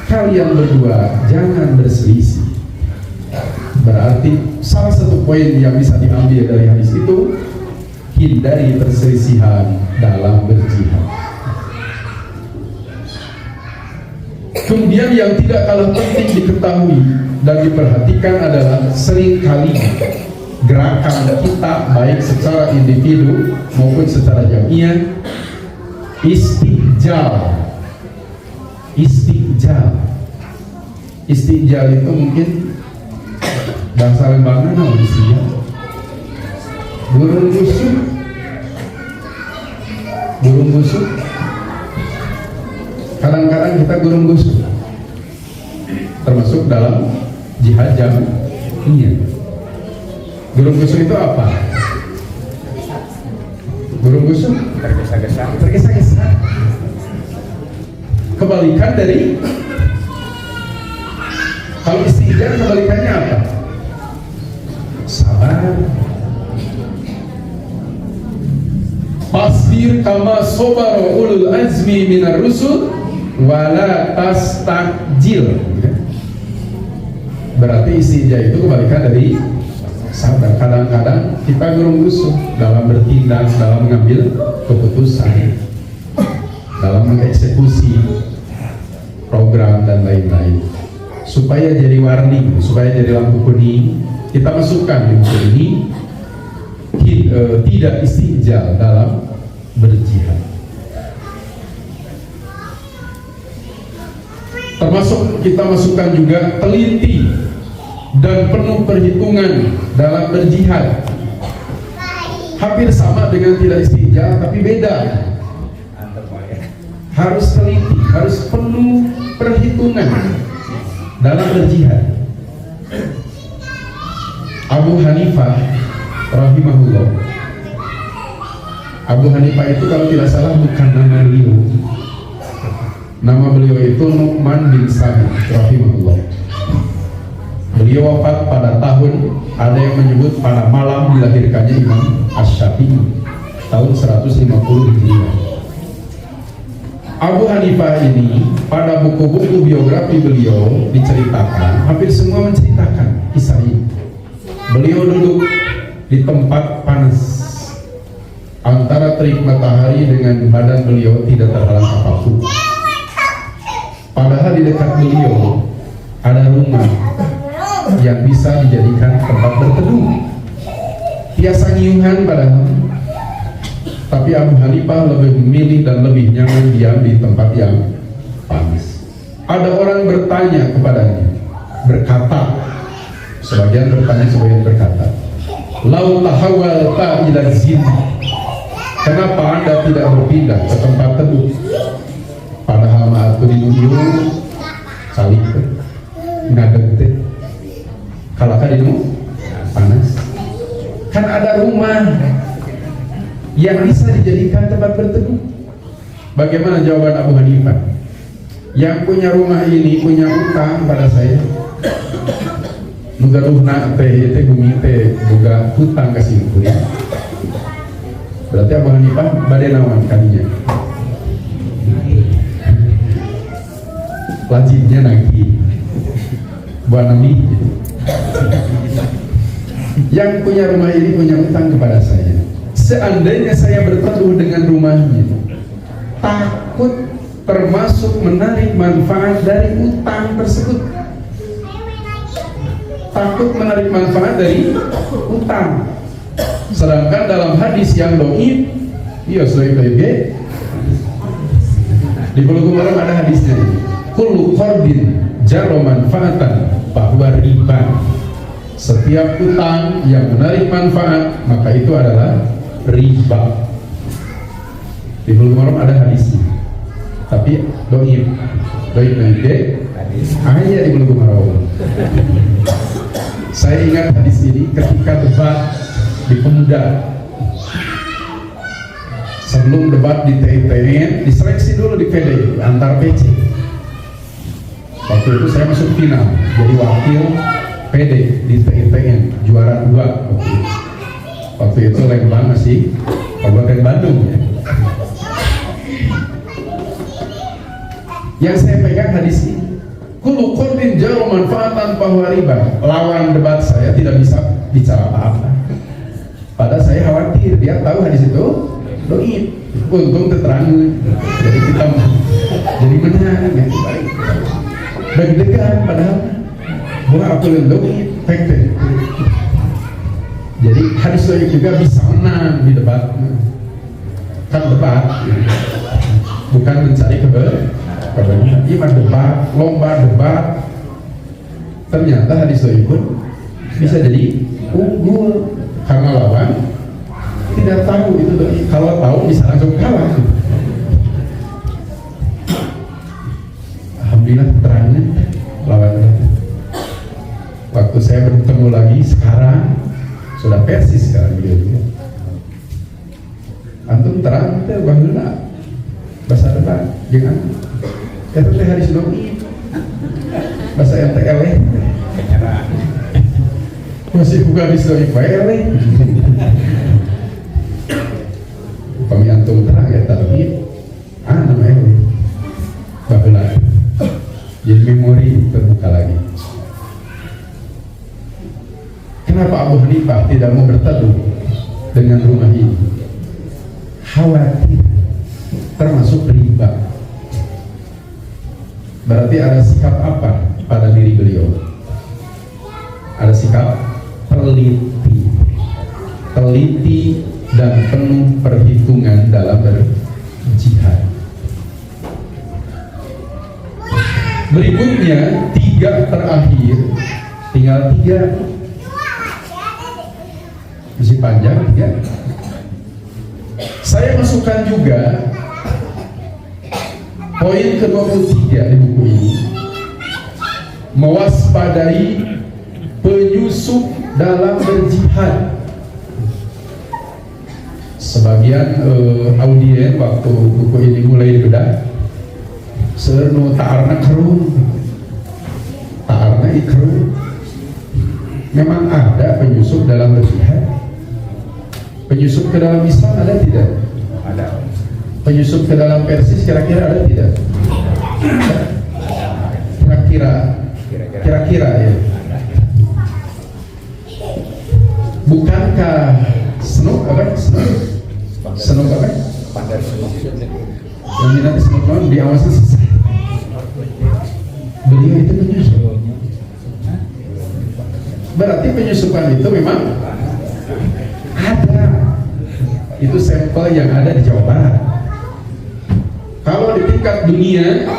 kalian berdua jangan berselisih. Berarti salah satu poin yang bisa diambil dari hadis itu, hindari perselisihan dalam berjihad. Kemudian yang tidak kalah penting diketahui dan diperhatikan adalah seringkali gerakan kita baik secara individu maupun secara jamiah istijal. Istijal itu mungkin bahasa Lembangnya namun istijal burung busuk. Kadang-kadang kita gurung busuk, termasuk dalam jihad jamiah. Gurung busuk itu apa? Gurung busuk tergesa-gesa. Kebalikan dari, kalau istijal kebalikannya apa? Sabar. Fasbir kama sobara ulul azmi minar rusul wala tastajil. Berarti istijal itu kebalikan dari sabar. Kadang-kadang kita gurung busuk dalam bertindak, dalam mengambil keputusan, dalam mengeksekusi program dan lain-lain. Supaya jadi warning, supaya jadi lampu kuning, kita masukkan di buku ini tidak istijal dalam berjihad. Termasuk kita masukkan juga teliti dan penuh perhitungan dalam berjihad. Hampir sama dengan tidak istijal, tapi beda. Harus teliti, harus penuh perhitungan dalam berjihad. Abu Hanifah rahimahullah. Abu Hanifah itu kalau tidak salah bukan nama beliau. Nama beliau itu Nu'man bin Sabit rahimahullah. Beliau wafat pada tahun, ada yang menyebut pada malam dilahirkannya Imam Asy-Syafi'i, tahun 150 Hijriah. Abu Hanifah ini pada buku-buku biografi beliau diceritakan, hampir semua menceritakan kisah ini. Beliau duduk di tempat panas, antara terik matahari dengan badan beliau tidak terhalang apapun. Padahal di dekat beliau ada rumah yang bisa dijadikan tempat berteduh. Biasa nyiungan padahal, tapi Abu Hanifah lebih memilih dan lebih nyaman diam di tempat yang panas. Ada orang bertanya kepadanya, berkata, sebagian bertanya, sebagian berkata, "Lau tahawwalta ila zin." Kenapa Anda tidak berpindah ke tempat teduh? Padahal ma'atu di dunia kali ngadeg teh kalaka di panas. Kan ada rumah yang bisa dijadikan tempat berteduh. Bagaimana jawaban Abu Hanifah? Yang punya rumah ini punya utang pada saya. Nugaluhna teh bumi teh boga hutang ka simkuring. Berarti Abu Hanifah bade naon kadinya? Wajibnya nagih. Buat nabi. Yang punya rumah ini punya utang kepada saya. Seandainya saya berteduh dengan rumahnya, takut termasuk menarik manfaat dari utang tersebut. Takut menarik manfaat dari utang. Sedangkan dalam hadis yang dhaif, iya sahih di Bulughul Maram ada hadisnya. Kullu qardin jarra manfaatan bahwa riba. Setiap utang yang menarik manfaat maka itu adalah riba. Di Bulughul Maram ada hadisnya. Tapi dhaif. Dhaif hanya di Bulughul Maram. Saya ingat hadis ini ketika debat di Pemuda. Sebelum debat di TITN, diseleksi dulu di PD antar PC. Waktu itu saya masuk final, jadi wakil PD di TITN, juara 2 waktu itu Lembang masih Kabupaten Bandung ya. Yang saya pegang hadis ini. Kullu qardin jarra manfaatan bahwa riba. Lawan debat saya tidak bisa bicara apa-apa. Padahal saya khawatir dia tahu hadis itu dhaif. Untung terang. Jadi kita jadi menang ya. Deg-degan padahal bukan aku yang dhaif, fakta. Jadi hadis dhaif juga bisa menang di debat. Kan debat. Bukan mencari kebenaran. Iman debat, lomba debat, ternyata hadis dhaif pun bisa jadi unggul karena lawan tidak tahu itu dhaif. Kalau tahu bisa langsung kalah. Alhamdulillah terangnya lawan. Waktu saya bertemu lagi sekarang sudah persis sekarang beliau. Antum terang teh bangna bahasa debat jangan. Itu teh hadis dhaif. Bahasa MTL masih buka hadis dhaif wae. Kami antum terang ya tapi namanya baheula. Jadi memori terbuka lagi. Kenapa Abu Hanifah tidak mau berteduh dengan rumah ini? Khawatir termasuk riba. Berarti ada sikap apa pada diri beliau? Ada sikap teliti dan penuh perhitungan dalam berjihad. Berikutnya 3 terakhir, tinggal 3, masih panjang 3. Saya masukkan juga poin ke-23 di buku ini, mewaspadai penyusup dalam berjihad. Sebagian audien waktu buku ini mulai dibedah, sernu ta'arna kerun, ta'arna ikrun. Memang ada penyusup dalam berjihad. Penyusup ke dalam Islam ada tidak? Ada. Penyusup ke dalam Persis kira-kira ada tidak? Kira-kira ya. Bukankah Senuk apa? Senuk apa? Yang minat Senuk non diawasi selesai. Beliau itu penyusup. Berarti penyusupan itu memang ada. Itu sampel yang ada di Jawa Barat. Kalau di tingkat dunia,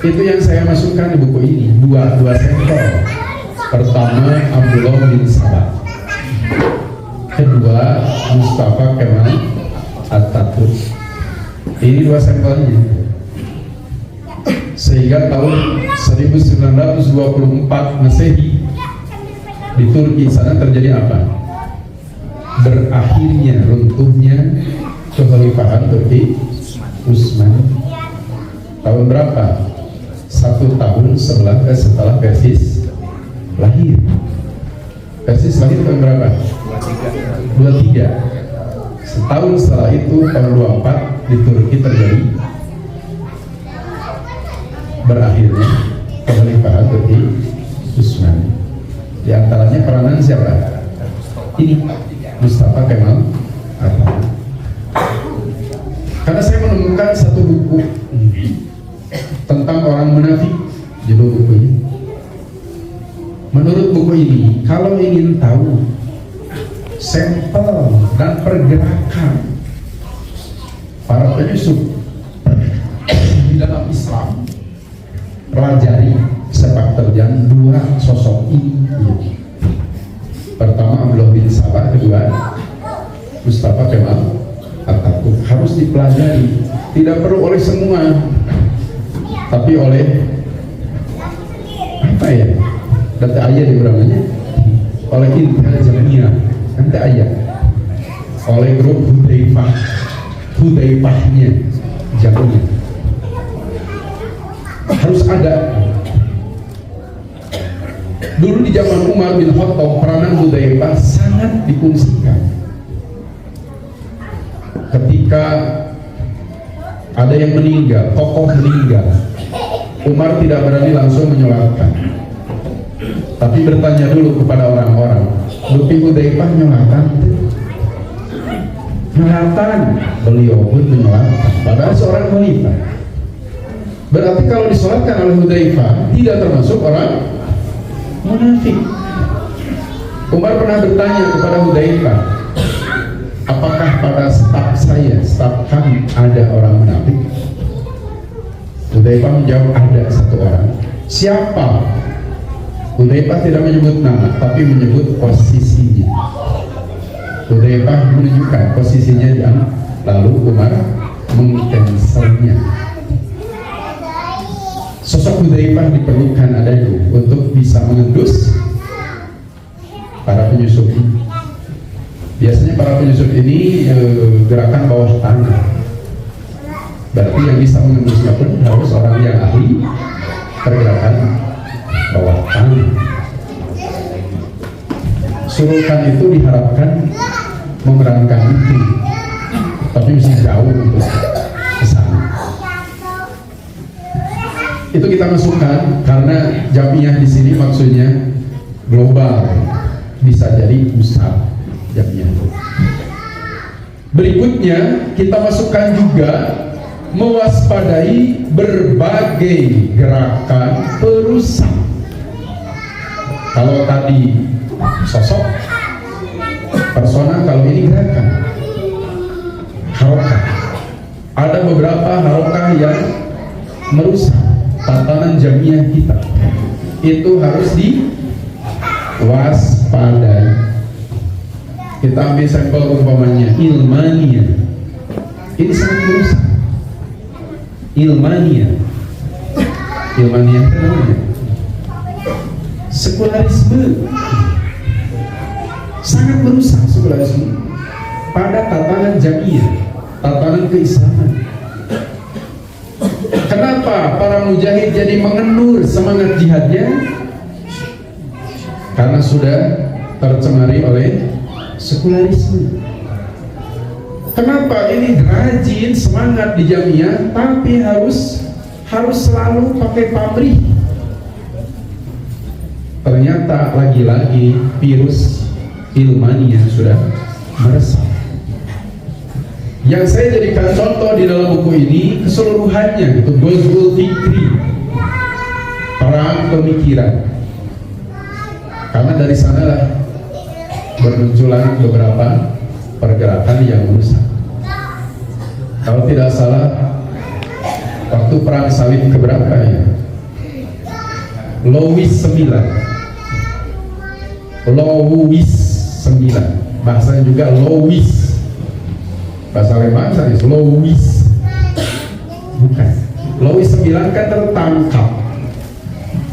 itu yang saya masukkan di buku ini, dua sampel. Pertama Abdullah bin Sabah, kedua Mustafa Kemal Atatürk. Ini dua sampelnya. Sehingga tahun 1924 Masehi di Turki sana terjadi apa? Berakhirnya runtuhnya kekhalifahan Turki Utsmani. Tahun berapa? 1 tahun setelah Persis lahir. Persis lahir tahun berapa? 23. Setahun setelah itu tahun 24 di Turki terjadi berakhirnya kekhalifahan Turki Utsmani. Di antaranya peranan siapa? Ini Mustafa Kemal Atatürk. Karena saya menemukan satu buku tentang orang munafik, judul bukunya. Menurut buku ini, kalau ingin tahu sampel dan pergerakan para penyusup di dalam Islam, pelajari sepak terjang dua sosok ini. Pertama Abdullah bin Sabah, kedua Mustafa Kemal Atatürk. Harus dipelajari, tidak perlu oleh semua, tapi oleh apa ya? Data ayat di belakangnya, oleh Intel Jamia, nanti ayat, oleh grup Hudaifahnya Jamia. Harus ada. Dulu di zaman Umar bin Khattab, peranan Hudaifah sangat difungsikan. Ketika ada yang meninggal, tokoh meninggal, Umar tidak berani langsung menyolatkan, tapi bertanya dulu kepada orang-orang, Lupi Hudaifah nyolatan? Nyolatan. Beliau pun menyolatkan, padahal seorang khalifah. Berarti kalau disolatkan oleh Hudaifah tidak termasuk orang munafik. Umar pernah bertanya kepada Hudaifah, apakah pada staf saya, staf kami ada orang munafik? Hudaifah menjawab, ada satu orang. Siapa? Hudaifah tidak menyebut nama, tapi menyebut posisinya. Hudaifah menunjukkan posisinya yang lalu Umar mengcancelnya. Sosok Hudaifah diperlukan adanya untuk bisa mengendus para penyusup ini. Biasanya para penyusup ini gerakan bawah tanah. Berarti yang bisa mengendusnya pun harus orang yang ahli pergerakan bawah tanah. Sultan itu diharapkan memerankan itu, tapi mesti jauh untuk ke sana. Itu kita masukkan karena Jamiah di sini maksudnya global, bisa jadi pusat Jamiah. Berikutnya kita masukkan juga mewaspadai berbagai gerakan perusak. Kalau tadi sosok, persona, kalau ini gerakan, harokah. Ada beberapa harokah yang merusak tatanan Jamiah kita. Itu harus diwaspadai. Kita ambil sampel umpamanya Ilmaniyah. Ini sangat merusak. Ilmaniyah itu namanya sekularisme, sangat merusak sekularisme pada tatanan Jamiah, tatanan keislaman. Kenapa para mujahid jadi mengendur semangat jihadnya? Karena sudah tercemari oleh sekularisme. Kenapa ini rajin semangat di Jamiah, tapi harus selalu pakai pamrih? Ternyata lagi-lagi virus Ilmaniyah sudah meresap. Yang saya jadikan contoh di dalam buku ini keseluruhannya, itu Ghazwul Fikri, perang pemikiran. Karena dari sanalah bermunculan beberapa pergerakan yang merusak. Kalau tidak salah, waktu perang salib keberapa ya? Lowis 9, bahasanya juga Lowis. bahasa Lembang misalnya Louis, bukan. Louis IX kan tertangkap,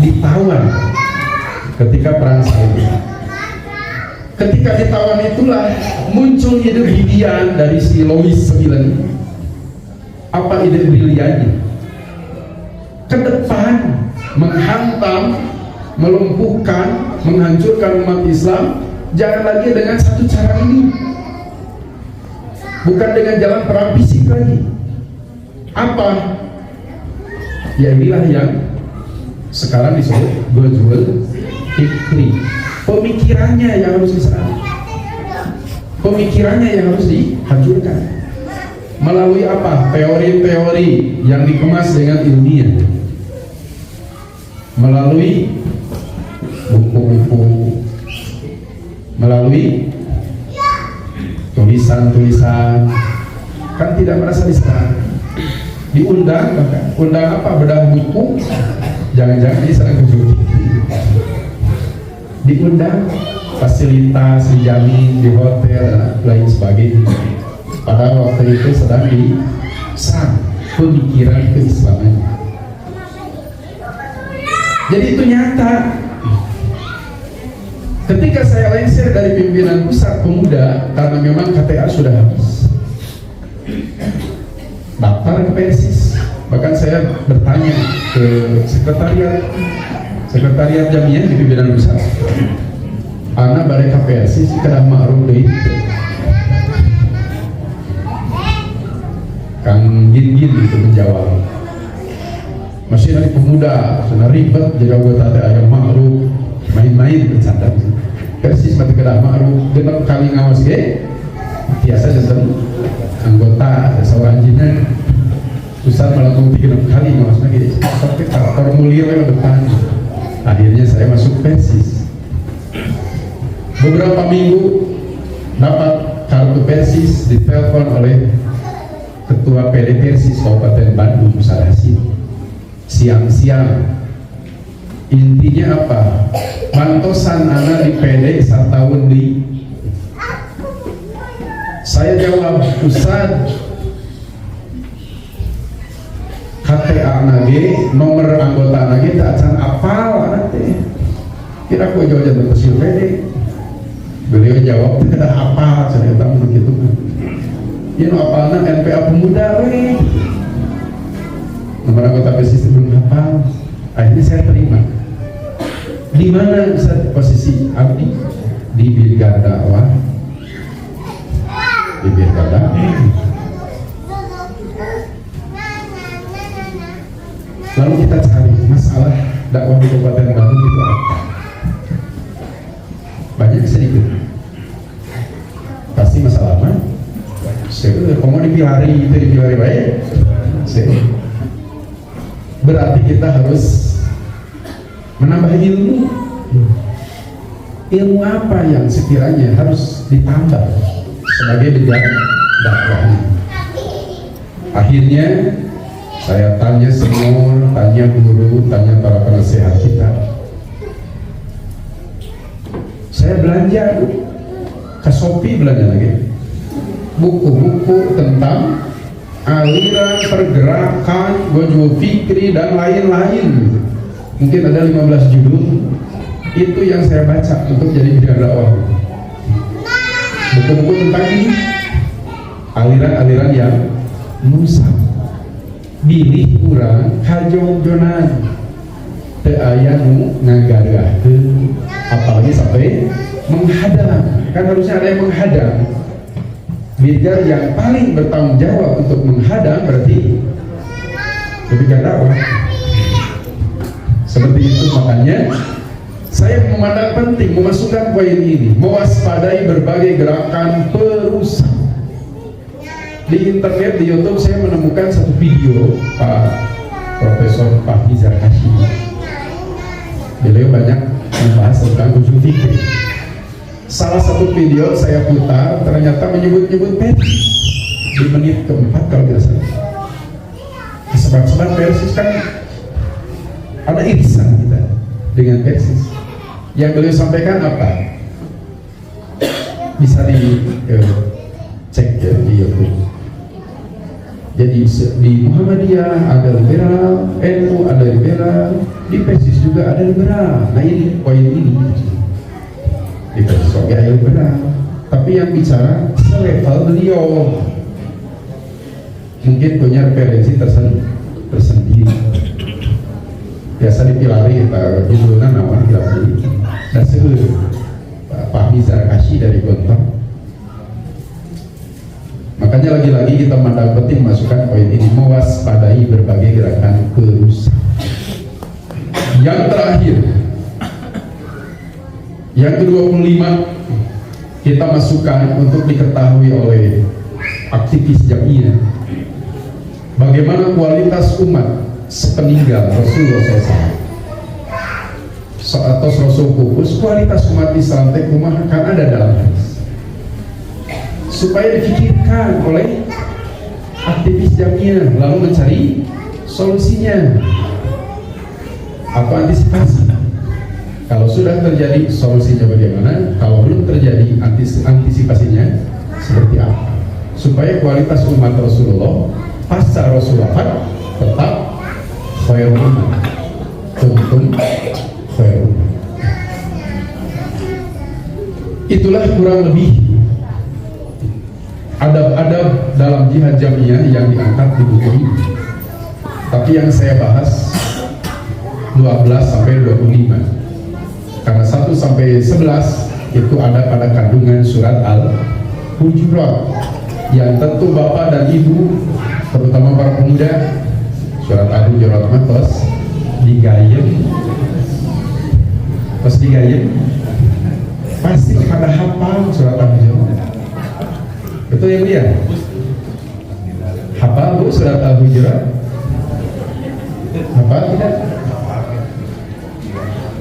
ditawan ketika perang salib. Ketika ditawan itulah muncul ide brilian dari si Louis IX. Apa ide briliannya? Ke depan menghantam, melumpuhkan, menghancurkan umat Islam jangan lagi dengan satu cara ini, bukan dengan jalan perang fisik lagi. Apa? Ya inilah yang sekarang disebut Ghazwul Fikri. Pemikirannya yang harus diserang, pemikirannya yang harus dihancurkan melalui apa? Teori-teori yang dikemas dengan ilmiah, melalui buku-buku, melalui tulisan-tulisan. Kan tidak merasa diserang, diundang, bahkan undang apa? Bedah buku, jangan-jangan diserang ke judi. Diundang fasilitas dijamin di hotel dan lain sebagainya. Padahal waktu itu sedang diserang pemikiran keislaman. Jadi itu nyata. Ketika saya lengser dari pimpinan pusat pemuda karena memang KTA sudah habis, daftar ke Persis. Bahkan saya bertanya ke sekretariat jamiah di pimpinan pusat, anak balik ke Persis kedah ma'ruf deh. Kang Gin-Gin itu menjawab, masih dari pemuda, sudah ribet jadi anggota ayam ma'ruf, main-main bercanda. Persis mati kedah ma'ruf, genap kali ngawas ge, biasa jantan anggota seorang jinan. Pusat melakukan 3 kali ngawas lagi, sampai formulir yang depan. Akhirnya saya masuk Persis. Beberapa minggu dapat kartu Persis, ditelepon oleh Ketua PD Persis Kabupaten Bandung Sarasi. Siang-siang, intinya apa? Mantosan anak di PD 1 tahun di. Saya jawab, Ustad, KTA nage, nomor anggota nage tak acan apal anak teh. Kira aku jauh jatuh kecil PD. Beliau jawab tidak apal, saya tahu begitu. Ini apalnya NPA pemuda, weh. Nomor anggota Persis belum hafal. Akhirnya saya terima. Di mana Ustaz posisi abdi? Di Birgada dakwah. Di Birgada. Lalu kita cari masalah dakwah di Kabupaten Bandung itu apa? Banyak sedikit. Pasti masalah apa? Kalau dipilari itu dipilari baik. Berarti kita harus menambah ilmu. Ilmu apa yang sekiranya harus ditambah sebagai bidang dakwah? Akhirnya saya tanya semua, tanya guru, tanya para penasehat kita. Saya belanja ke Shopee, belanja lagi buku-buku tentang aliran pergerakan Ghazwul Fikri dan lain-lain. Mungkin ada 15 judul. Itu yang saya baca untuk jadi bidang dakwah. Buku-buku tentang ini, aliran-aliran yang musa. Bilih kurang kajongjonan teu aya nu ngagarahkeun, apalagi sampai menghadang. Kan harusnya ada yang menghadang. Biar yang paling bertanggung jawab untuk menghadang berarti bidang dakwah. Seperti itu, makanya saya memandang penting memasukkan poin ini, mewaspadai berbagai gerakan perusak. Di internet, di YouTube saya menemukan satu video Pak Profesor Fahmi Zarkashi. Beliau banyak membahas tentang Ghazwul Fikri. Salah satu video saya putar ternyata menyebut-nyebut Persis di menit keempat kalau tidak salah. Sebab-sebab Persis kan ada irisan kita dengan Persis. Yang beliau sampaikan apa? Bisa di cek ya di YouTube. Jadi di Muhammadiyah ada liberal, NU ada liberal, di Persis juga ada liberal. Nah ini poin ini, di Persis juga ada liberal, tapi yang bicara selevel beliau mungkin punya referensi tersendiri. Biasa dipilari judulnya nama tidak ini. Dan sebelum Pak Mizar Kashi dari Gontor. Makanya lagi-lagi kita mandang penting masukkan poin ini, mewaspadai berbagai gerakan kerusakan. Yang terakhir, yang ke-25 kita masukkan untuk diketahui oleh aktivis Jamiyah bagaimana kualitas umat sepeninggal Rasulullah SAW atau Rasul Kudus, kualitas umat Islam teh kumaha kan ada dalam hadis, supaya dipikirkan oleh aktivis Jamiyah lalu mencari solusinya atau antisipasi. Kalau sudah terjadi, solusinya bagaimana? Kalau belum terjadi, antisipasinya seperti apa? Supaya kualitas umat Rasulullah pasca Rasul wafat tetap khairul ummah, kuntum khairul ummah. Itulah kurang lebih adab-adab dalam jihad Jamiyah yang diangkat di buku ini. Tapi yang saya bahas 12 sampai 25. Karena 1 sampai 11 itu ada pada kandungan surat Al-Hujurat yang tentu Bapak dan Ibu, terutama para pemuda, surat Al-Hujurat matos digayem, pas digayem pasti pada hafal surat Al-Hujurat. Betul ya Bu ya? Hafal Bu surat Al-Hujurat? Hafal tidak?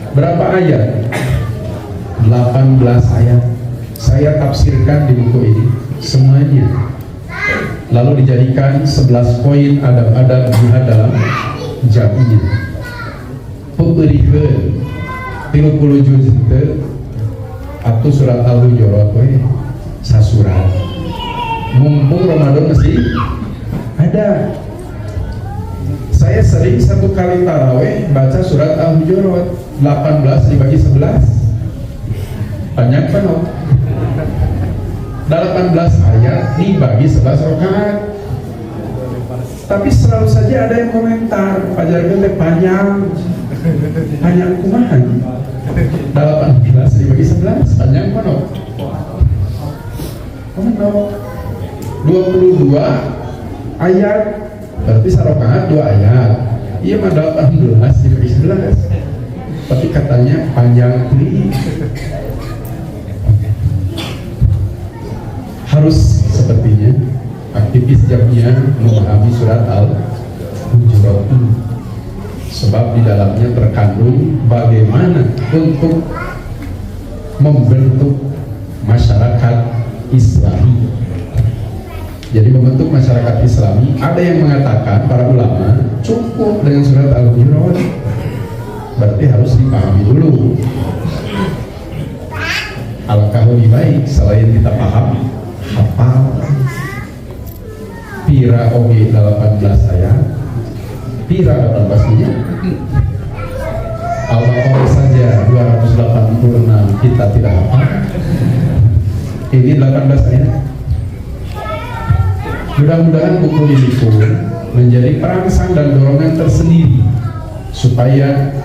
Berapa ayat? 18 ayat. Saya tafsirkan di buku ini semuanya, lalu dijadikan 11 poin adab-adab jihad dalam Jamiyah. Puperiheun 30 juz atau surat Al-Hujurat sasurat. Mumpung Ramadan masih ada. Saya sering satu kali taraweh baca surat Al-Hujurat 18 dibagi 11 banyak penuh 18 ayat dibagi 11 rakaat. Tapi selalu saja ada yang komentar Pak Jargon panjang kumahan 18 dibagi 11 panjang penuh 22 ayat berarti sarokaat 2 ayat. Iya mah 18 dibagi 11. Tapi katanya panjang ini. Harus sepertinya aktivis Jamiyah memahami surat Al-Hujurat ini, sebab di dalamnya terkandung bagaimana untuk membentuk masyarakat Islami. Jadi membentuk masyarakat Islami, ada yang mengatakan para ulama cukup dengan surat Al-Hujurat, berarti harus dipahami dulu. Alangkah lebih baik selain kita paham, hafal. Pira oge 18 ayat, pira 18-nya. Al-Baqarah saja 286 kita tidak hafal. Ini 18 ayat. Mudah-mudahan buku ini pun menjadi perangsang dan dorongan tersendiri supaya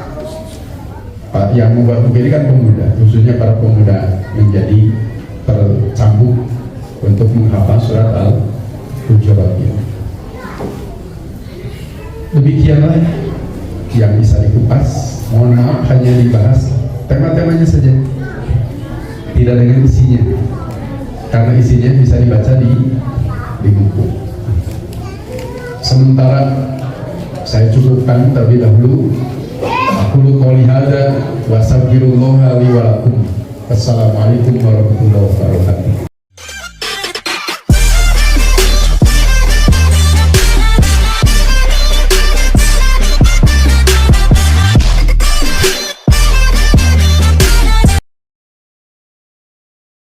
yang membuat buku ini kan pemuda, khususnya para pemuda, menjadi tercambuk untuk menghafal surat Al-Hujurat ini. Demikianlah yang bisa dikupas. Mohon maaf hanya dibahas tema-temanya saja, tidak dengan isinya, karena isinya bisa dibaca di buku. Sementara saya cukupkan terlebih dahulu. Aku qouli hadza wa astaghfirullah li wa lakum. Wassalamualaikum warahmatullahi wabarakatuh.